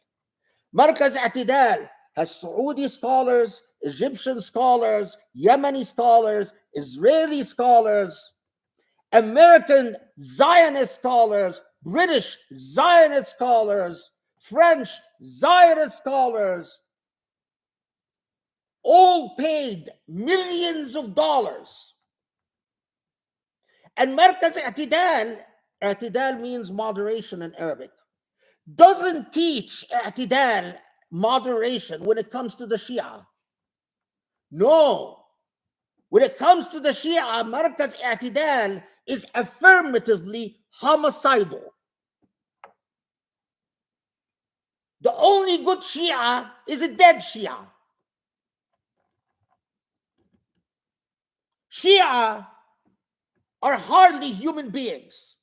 Markaz I'tidal has Saudi scholars, Egyptian scholars, Yemeni scholars, Israeli scholars, American Zionist scholars, British Zionist scholars, French Zionist scholars, all paid millions of dollars. And Markaz I'tidal means moderation in Arabic, doesn't teach I'tidal, moderation, when it comes to the Shia. No. When it comes to the Shia, Markaz I'tidal is affirmatively homicidal. The only good Shia is a dead Shia. Shia are hardly human beings.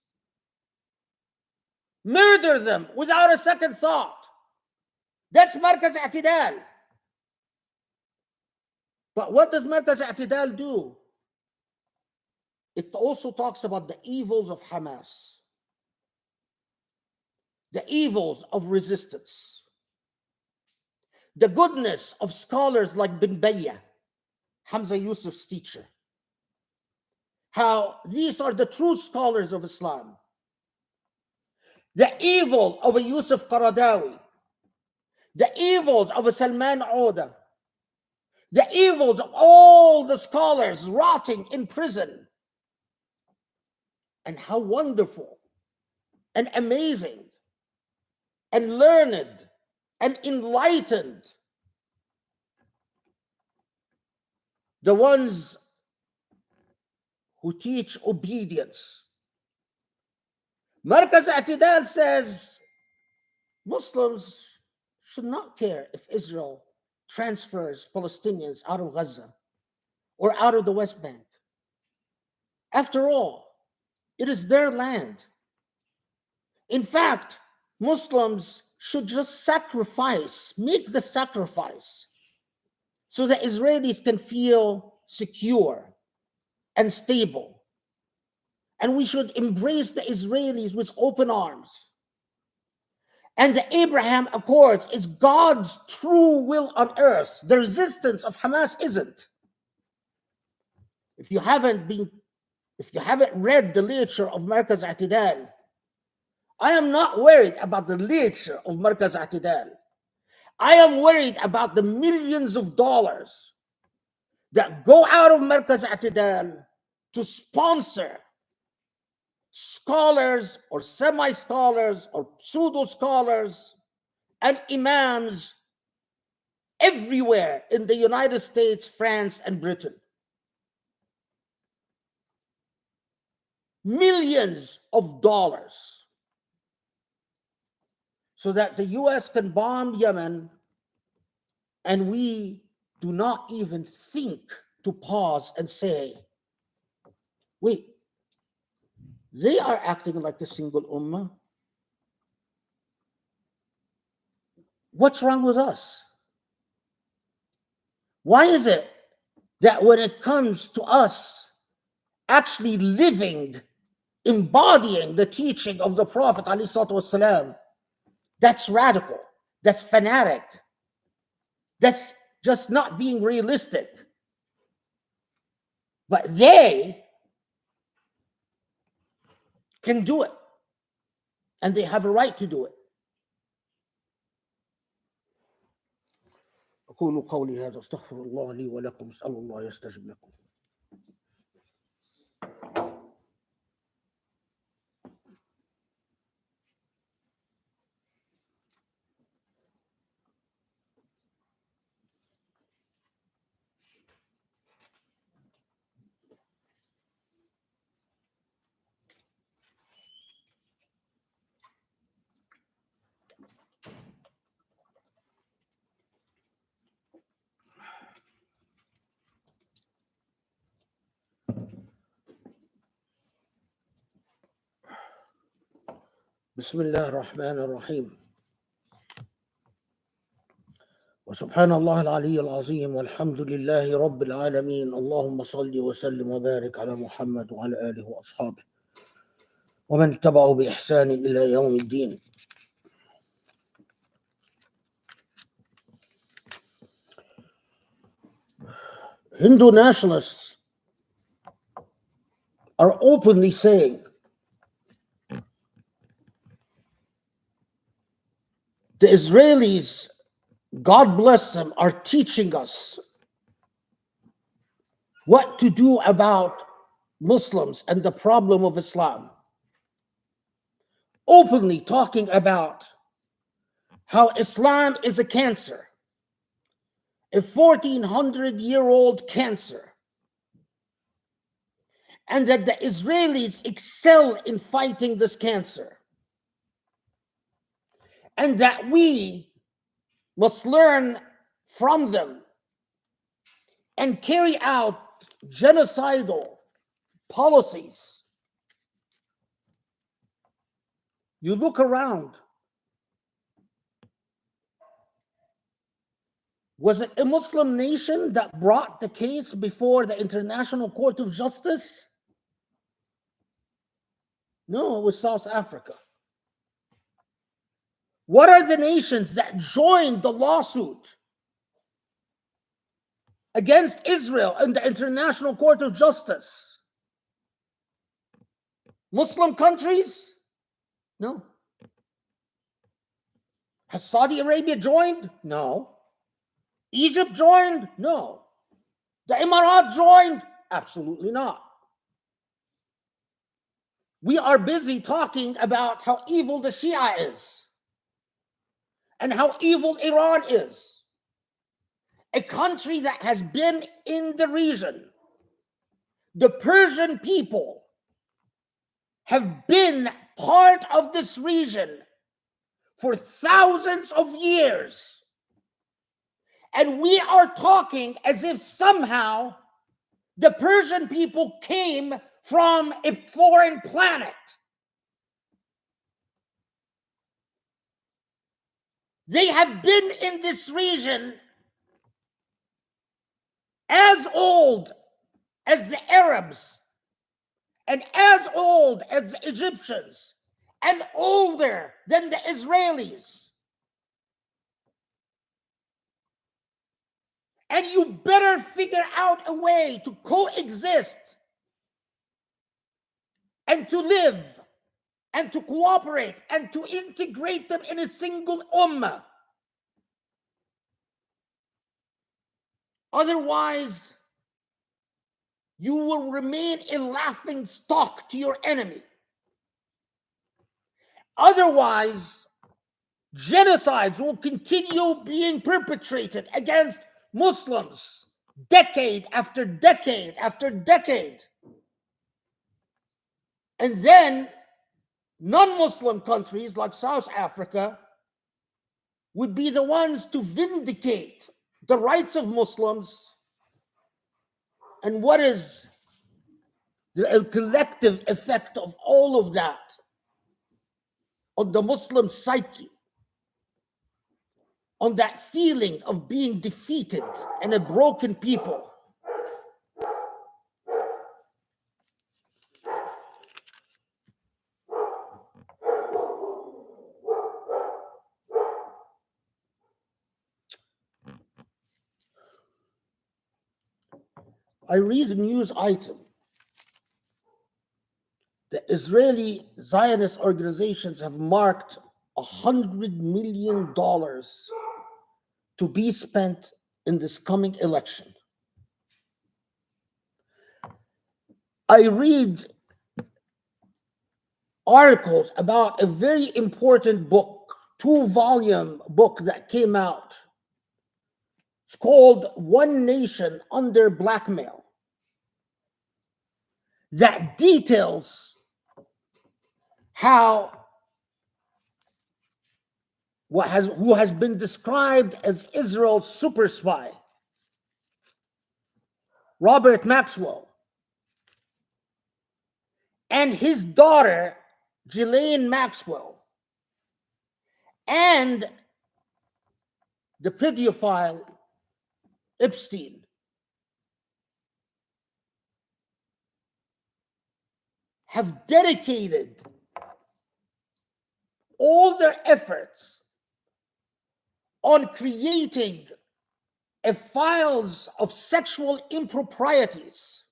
Murder them without a second thought. That's Markaz I'tidal. But what does Markaz I'tidal do? It also talks about the evils of Hamas, the evils of resistance, the goodness of scholars like Bin Bayya, Hamza Yusuf's teacher, how these are the true scholars of Islam, the evil of a Yusuf Qaradawi, the evils of a Salman Oda, the evils of all the scholars rotting in prison, and how wonderful and amazing and learned and enlightened the ones who teach obedience. Markaz I'tidal says Muslims should not care if Israel transfers Palestinians out of Gaza or out of the West Bank. After all, it is their land. In fact, Muslims should just sacrifice, make the sacrifice, so that Israelis can feel secure and stable. And we should embrace the Israelis with open arms. And the Abraham Accords is God's true will on earth. The resistance of Hamas isn't. If you haven't read the literature of Markaz I'tidal, I am not worried about the literature of Markaz I'tidal. I am worried about the millions of dollars that go out of Markaz I'tidal to sponsor scholars or semi-scholars or pseudo-scholars and imams everywhere in the United States, France, and Britain. Millions of dollars so that the US can bomb Yemen, and we do not even think to pause and say, wait, they are acting like a single ummah. What's wrong with us? Why is it that when it comes to us actually living, embodying the teaching of the Prophet ﷺ, that's radical, that's fanatic, that's just not being realistic? But they can do it, and they have a right to do it. أقول قولي هذا أستغفر الله لي ولكم أسأل الله يستجب لكم. بسم الله الرحمن الرحيم. وسبحان الله العلي العظيم والحمد لله رب العالمين. اللهم صل وسلم وبارك على محمد وعلى آله وأصحابه ومن تبعه بإحسان إلى يوم الدين. Hindu nationalists are openly saying the Israelis, God bless them, are teaching us what to do about Muslims and the problem of Islam. Openly talking about how Islam is a cancer, a 1400-year-old cancer, and that the Israelis excel in fighting this cancer, and that we must learn from them and carry out genocidal policies. You look around. Was it a Muslim nation that brought the case before the International Court of Justice? No, it was South Africa. What are the nations that joined the lawsuit against Israel in the International Court of Justice? Muslim countries? No. Has Saudi Arabia joined? No. Egypt joined? No. The Emirates joined? Absolutely not. We are busy talking about how evil the Shia is and how evil Iran is, a country that has been in the region. The Persian people have been part of this region for thousands of years. And we are talking as if somehow the Persian people came from a foreign planet. They have been in this region as old as the Arabs and as old as the Egyptians and older than the Israelis. And you better figure out a way to coexist and to live and to cooperate and to integrate them in a single ummah. Otherwise, you will remain a laughing stock to your enemy. Otherwise, genocides will continue being perpetrated against Muslims decade after decade after decade. And then non-Muslim countries like South Africa would be the ones to vindicate the rights of Muslims. And what is the collective effect of all of that on the Muslim psyche, on that feeling of being defeated and a broken people? I read a news item. The Israeli Zionist organizations have marked $100 million to be spent in this coming election. I read articles about a very important book, 2-volume book that came out. It's called One Nation Under Blackmail, that details how who has been described as Israel's super spy, Robert Maxwell, and his daughter, Ghislaine Maxwell, and the pedophile Epstein, have dedicated all their efforts on creating files of sexual improprieties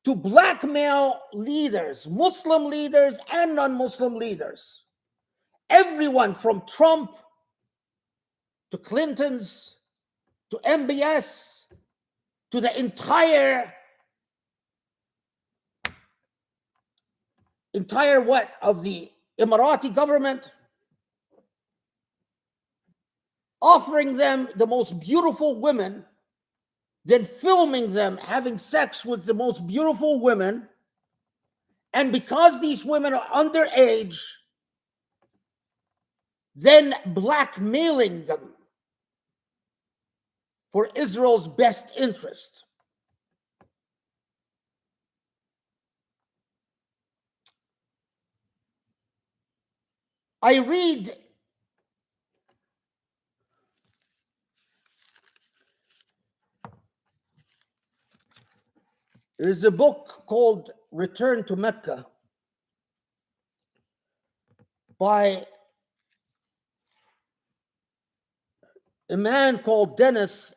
to blackmail leaders, Muslim leaders and non-Muslim leaders. Everyone from Trump to Clinton's to MBS to the entire what of the Emirati government, offering them the most beautiful women, then filming them having sex with the most beautiful women. And because these women are underage, then blackmailing them for Israel's best interest. I read there's a book called Return to Mecca by a man called Dennis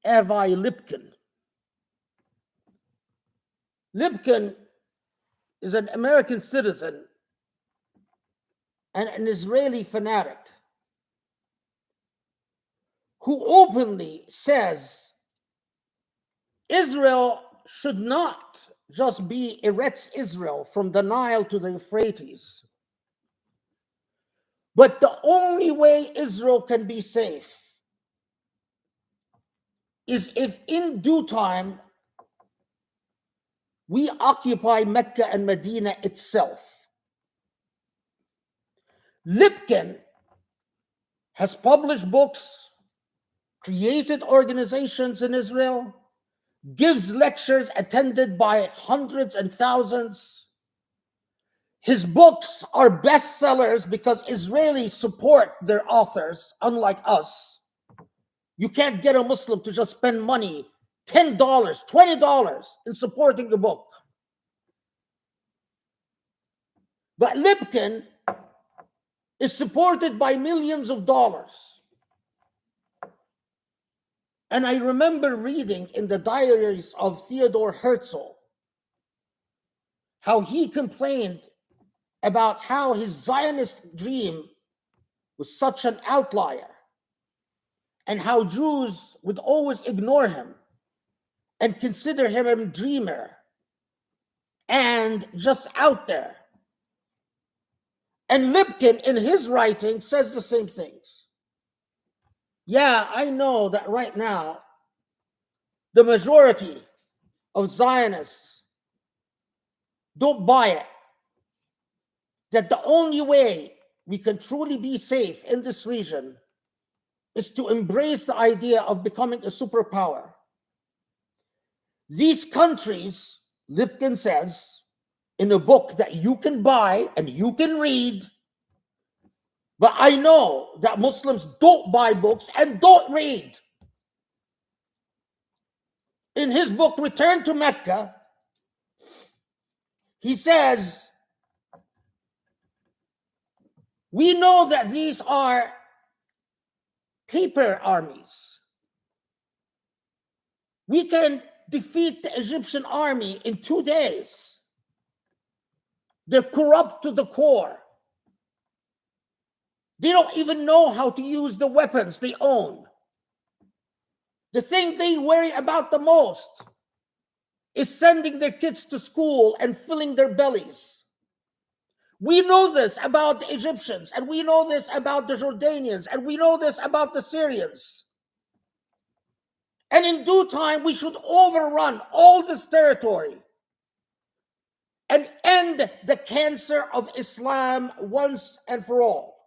Avi Lipkin. Lipkin is an American citizen and an Israeli fanatic who openly says Israel should not just be Eretz Israel from the Nile to the Euphrates, but the only way Israel can be safe is if in due time we occupy Mecca and Medina itself. Lipkin has published books, created organizations in Israel, gives lectures attended by hundreds and thousands. His books are bestsellers because Israelis support their authors, unlike us. You can't get a Muslim to just spend money, $10, $20 in supporting the book. But Lipkin is supported by millions of dollars. And I remember reading in the diaries of Theodore Herzl how he complained about how his Zionist dream was such an outlier and how Jews would always ignore him. and consider him a dreamer and just out there. And Lipkin, in his writing, says the same things. Yeah, I know that right now, the majority of Zionists don't buy it. That the only way we can truly be safe in this region is to embrace the idea of becoming a superpower. These countries, Lipkin says, in a book that you can buy and you can read, but I know that Muslims don't buy books and don't read. In his book, Return to Mecca, he says, we know that these are paper armies. We can defeat the Egyptian army in 2 days. They're corrupt to the core. They don't even know how to use the weapons they own. The thing they worry about the most is sending their kids to school and filling their bellies. We know this about the Egyptians, and we know this about the Jordanians, and we know this about the Syrians. And in due time, we should overrun all this territory and end the cancer of Islam once and for all.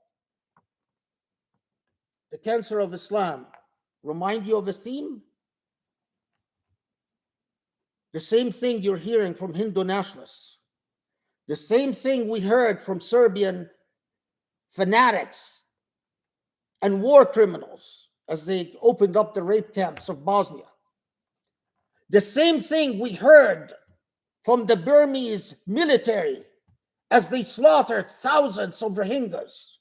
The cancer of Islam. Remind you of a theme? The same thing you're hearing from Hindu nationalists. The same thing we heard from Serbian fanatics and war criminals as they opened up the rape camps of Bosnia. The same thing we heard from the Burmese military as they slaughtered thousands of Rohingyas.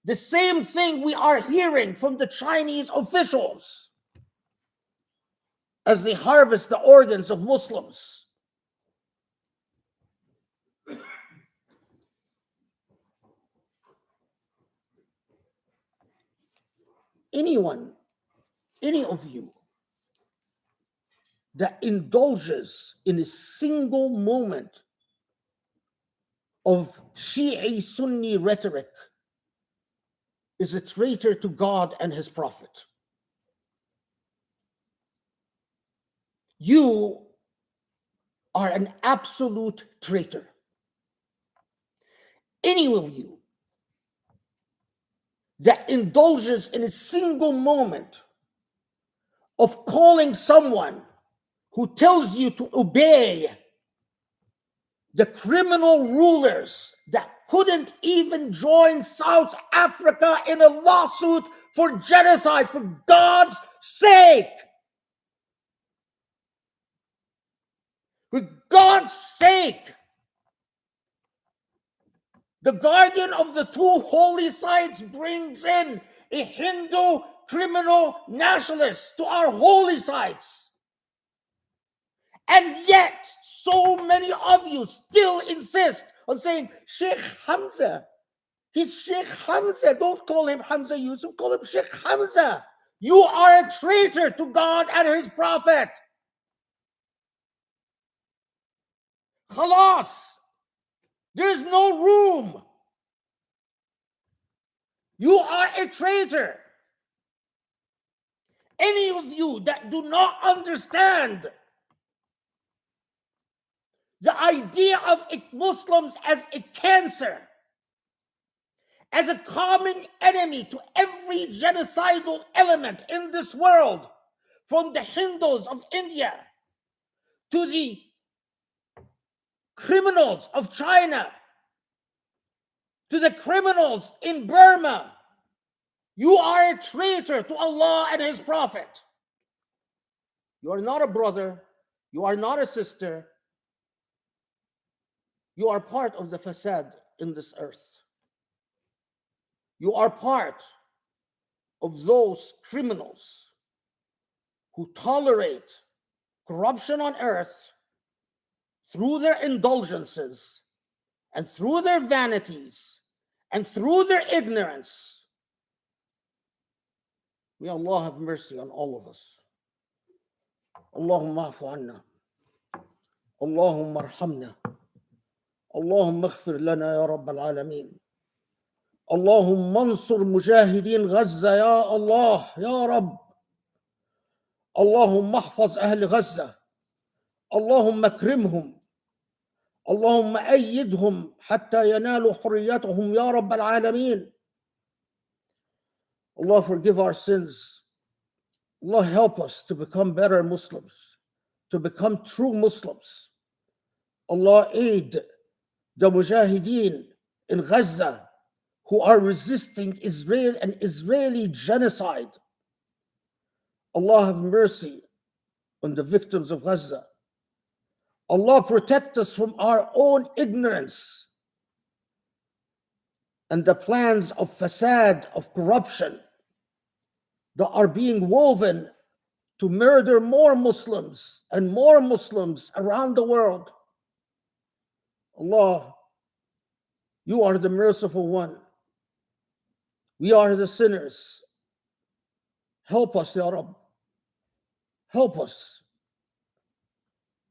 The same thing we are hearing from the Chinese officials as they harvest the organs of Muslims. Anyone, any of you that indulges in a single moment of Shi'i Sunni rhetoric is a traitor to God and his prophet. You are an absolute traitor. Any of you that indulges in a single moment of calling someone who tells you to obey the criminal rulers that couldn't even join South Africa in a lawsuit for genocide, for God's sake. For God's sake. The guardian of the two holy sites brings in a Hindu criminal nationalist to our holy sites. And yet, so many of you still insist on saying, Sheikh Hamza. He's Sheikh Hamza. Don't call him Hamza Yusuf, call him Sheikh Hamza. You are a traitor to God and his prophet. Khalas. There is no room. You are a traitor. Any of you that do not understand the idea of Muslims as a cancer, as a common enemy to every genocidal element in this world, from the Hindus of India to the criminals of China, to the criminals in Burma. You are a traitor to Allah and his prophet. You are not a brother. You are not a sister. You are part of the fasad in this earth. You are part of those criminals who tolerate corruption on earth through their indulgences and through their vanities and through their ignorance. May Allah have mercy on all of us. اللهم اعف عنا، اللهم ارحمنا، اللهم اغفر لنا يا رب العالمين. اللهم انصر مجاهدين غزة يا الله يا رب. اللهم احفظ أهل غزة، اللهم اكرمهم، اللهم أيدهم حتى ينالوا حريتهم يا رب العالمين. Allah, forgive our sins. Allah, help us to become better Muslims, to become true Muslims. Allah, aid the mujahideen in Gaza who are resisting Israel and Israeli genocide. Allah, have mercy on the victims of Gaza. Allah, protect us from our own ignorance and the plans of fasad, of corruption that are being woven to murder more Muslims and more Muslims around the world. Allah, you are the merciful one. We are the sinners. Help us, Ya Rabb. Help us.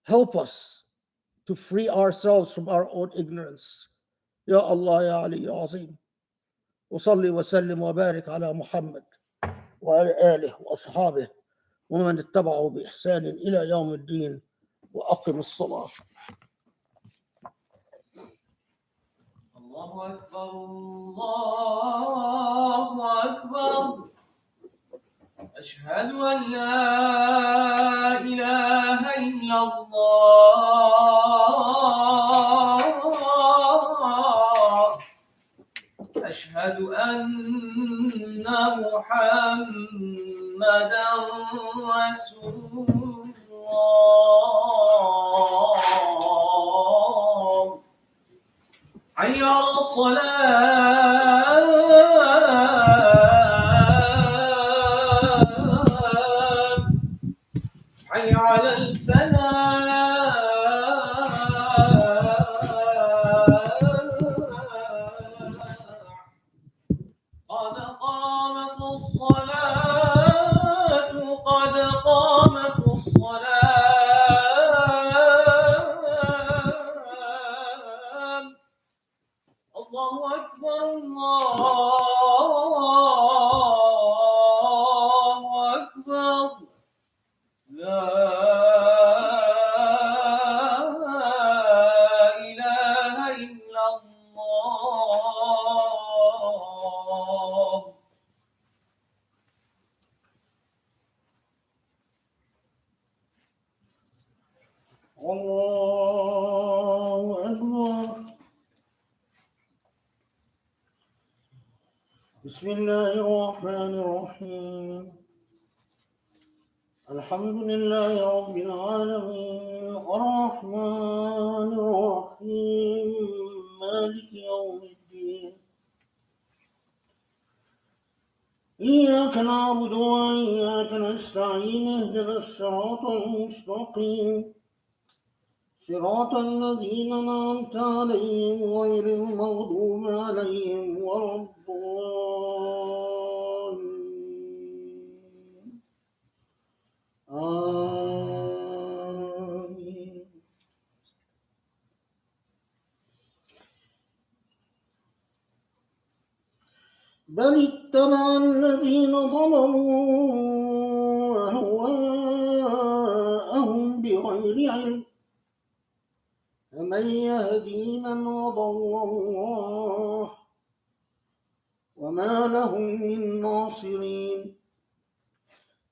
Help us to free ourselves from our own ignorance. Ya Allah, Ya Ali, Ya Azim. وصلي وسلم وبارك على محمد وعلى آله وأصحابه ومن اتبعه بإحسان إلى يوم الدين وأقم الصلاة. الله أكبر الله أكبر. أشهد أن لا إله إلا الله. أشهد أن محمدا رسول الله. حي على الصلاة، حي على الفلاح. قد قامت الصلاة، قد قامت الصلاة. الله أكبر الله أكبر. لا إله إلا الله. الله أكبر. بسم الله الرحمن الرحيم. الحمد لله رب العالمين الرحمن الرحيم مالك يوم الدين. إياك نعبد وإياك نستعين. اهدنا الصراط المستقيم، صراط الذين أنعمت عليهم غير المغضوب عليهم ولا الضالين. آمين. بل اتبع الذين ظلموا أهواءهم بغير علم، فمن يهدي من أضل الله وما لهم من ناصرين.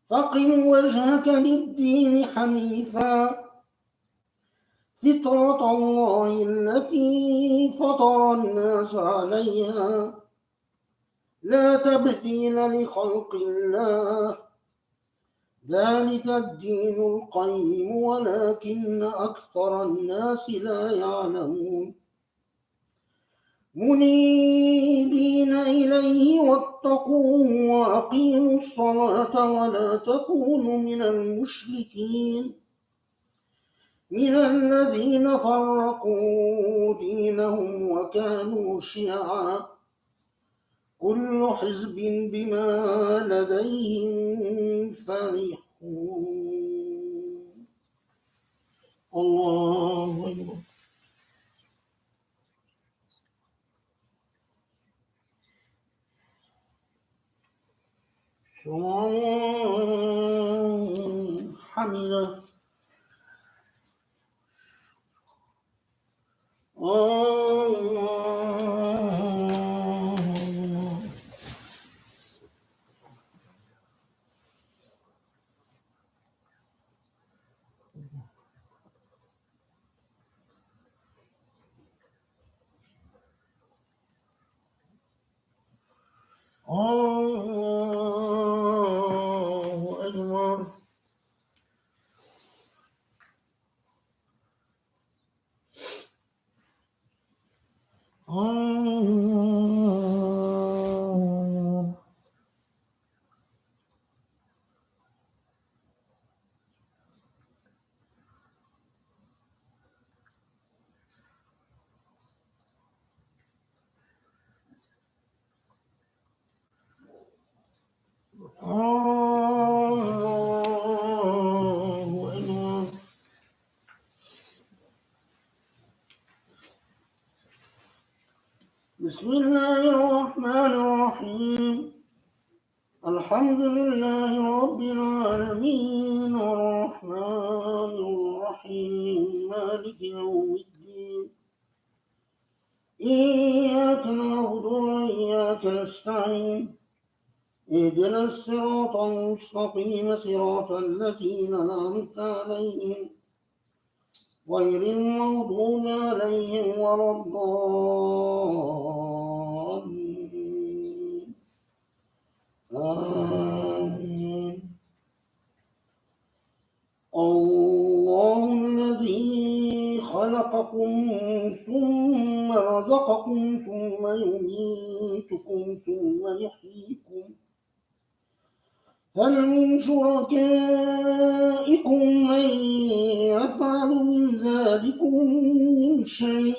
فاقم وجهك للدين حنيفا، فطرة الله التي فطر الناس عليها، لا تبديل لخلق الله، ذلك الدين القيم ولكن أكثر الناس لا يعلمون. منيبين إليه واتقوه وأقيموا الصلاة ولا تكونوا من المشركين، من الذين فرقوا دينهم وكانوا شيعا، كل حزب بما لديهم فرحون. الله أكبر. سمعان حمده. الله. الله أكبر. الله. الله أكبر. بسم الله الرحمن الرحيم. الحمد لله رب العالمين الرحمن الرحيم مالك يوم الدين إياك نعبد وإياك نستعين اهدنا الصراط المستقيم صراط الذين أنعمت عليهم غير المغضوب عليهم ولا الضالين آمين. الله الذي خلقكم ثم رزقكم ثم يميتكم ثم يحييكم هل من شركائكم من يفعل من ذلكم من شيء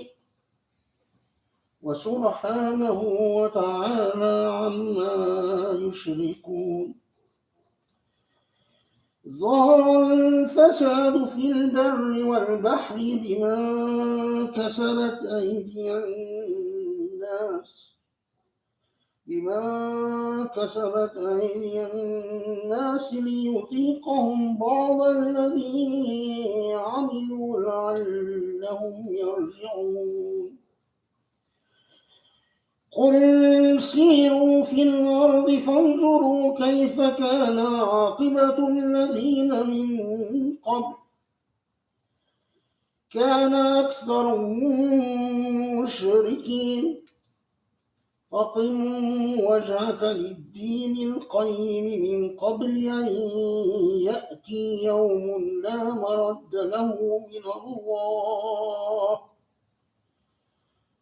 وسبحانه وتعالى عما يشركون. ظهر الفساد في البر والبحر بما كسبت أيدي الناس ليذيقهم بعض الذي عملوا لعلهم يرجعون. قل سيروا في الأرض فانظروا كيف كان عاقبة الذين من قبل كان أكثرهم مشركين فأقم وجهك للدين القيم من قبل أن يأتي يوم لا مرد له من الله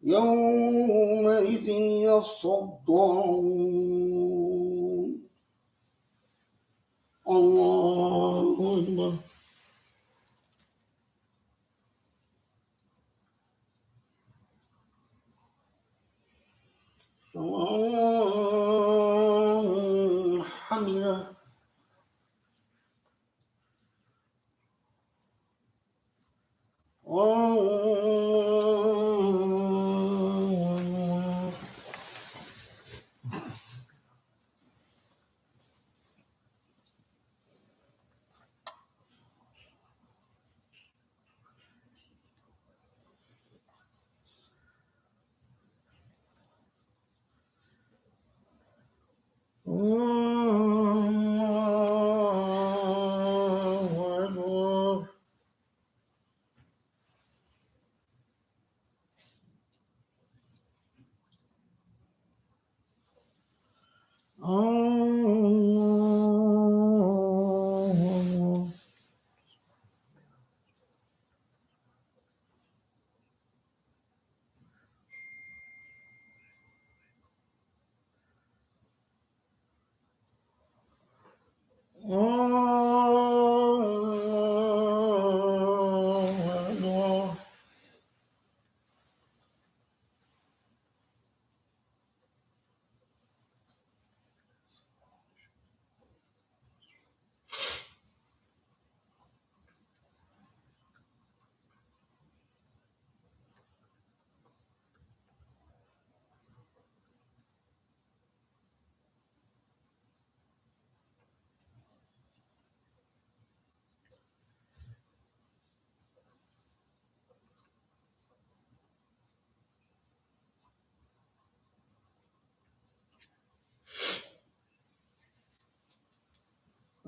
يومئذ يصدعون. الله أكبر. سمعان حمده.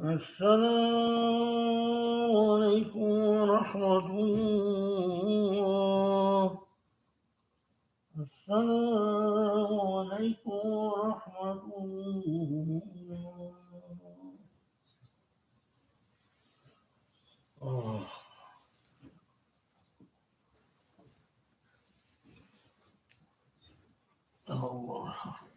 السلام عليكم ورحمة الله. السلام عليكم ورحمة الله. الله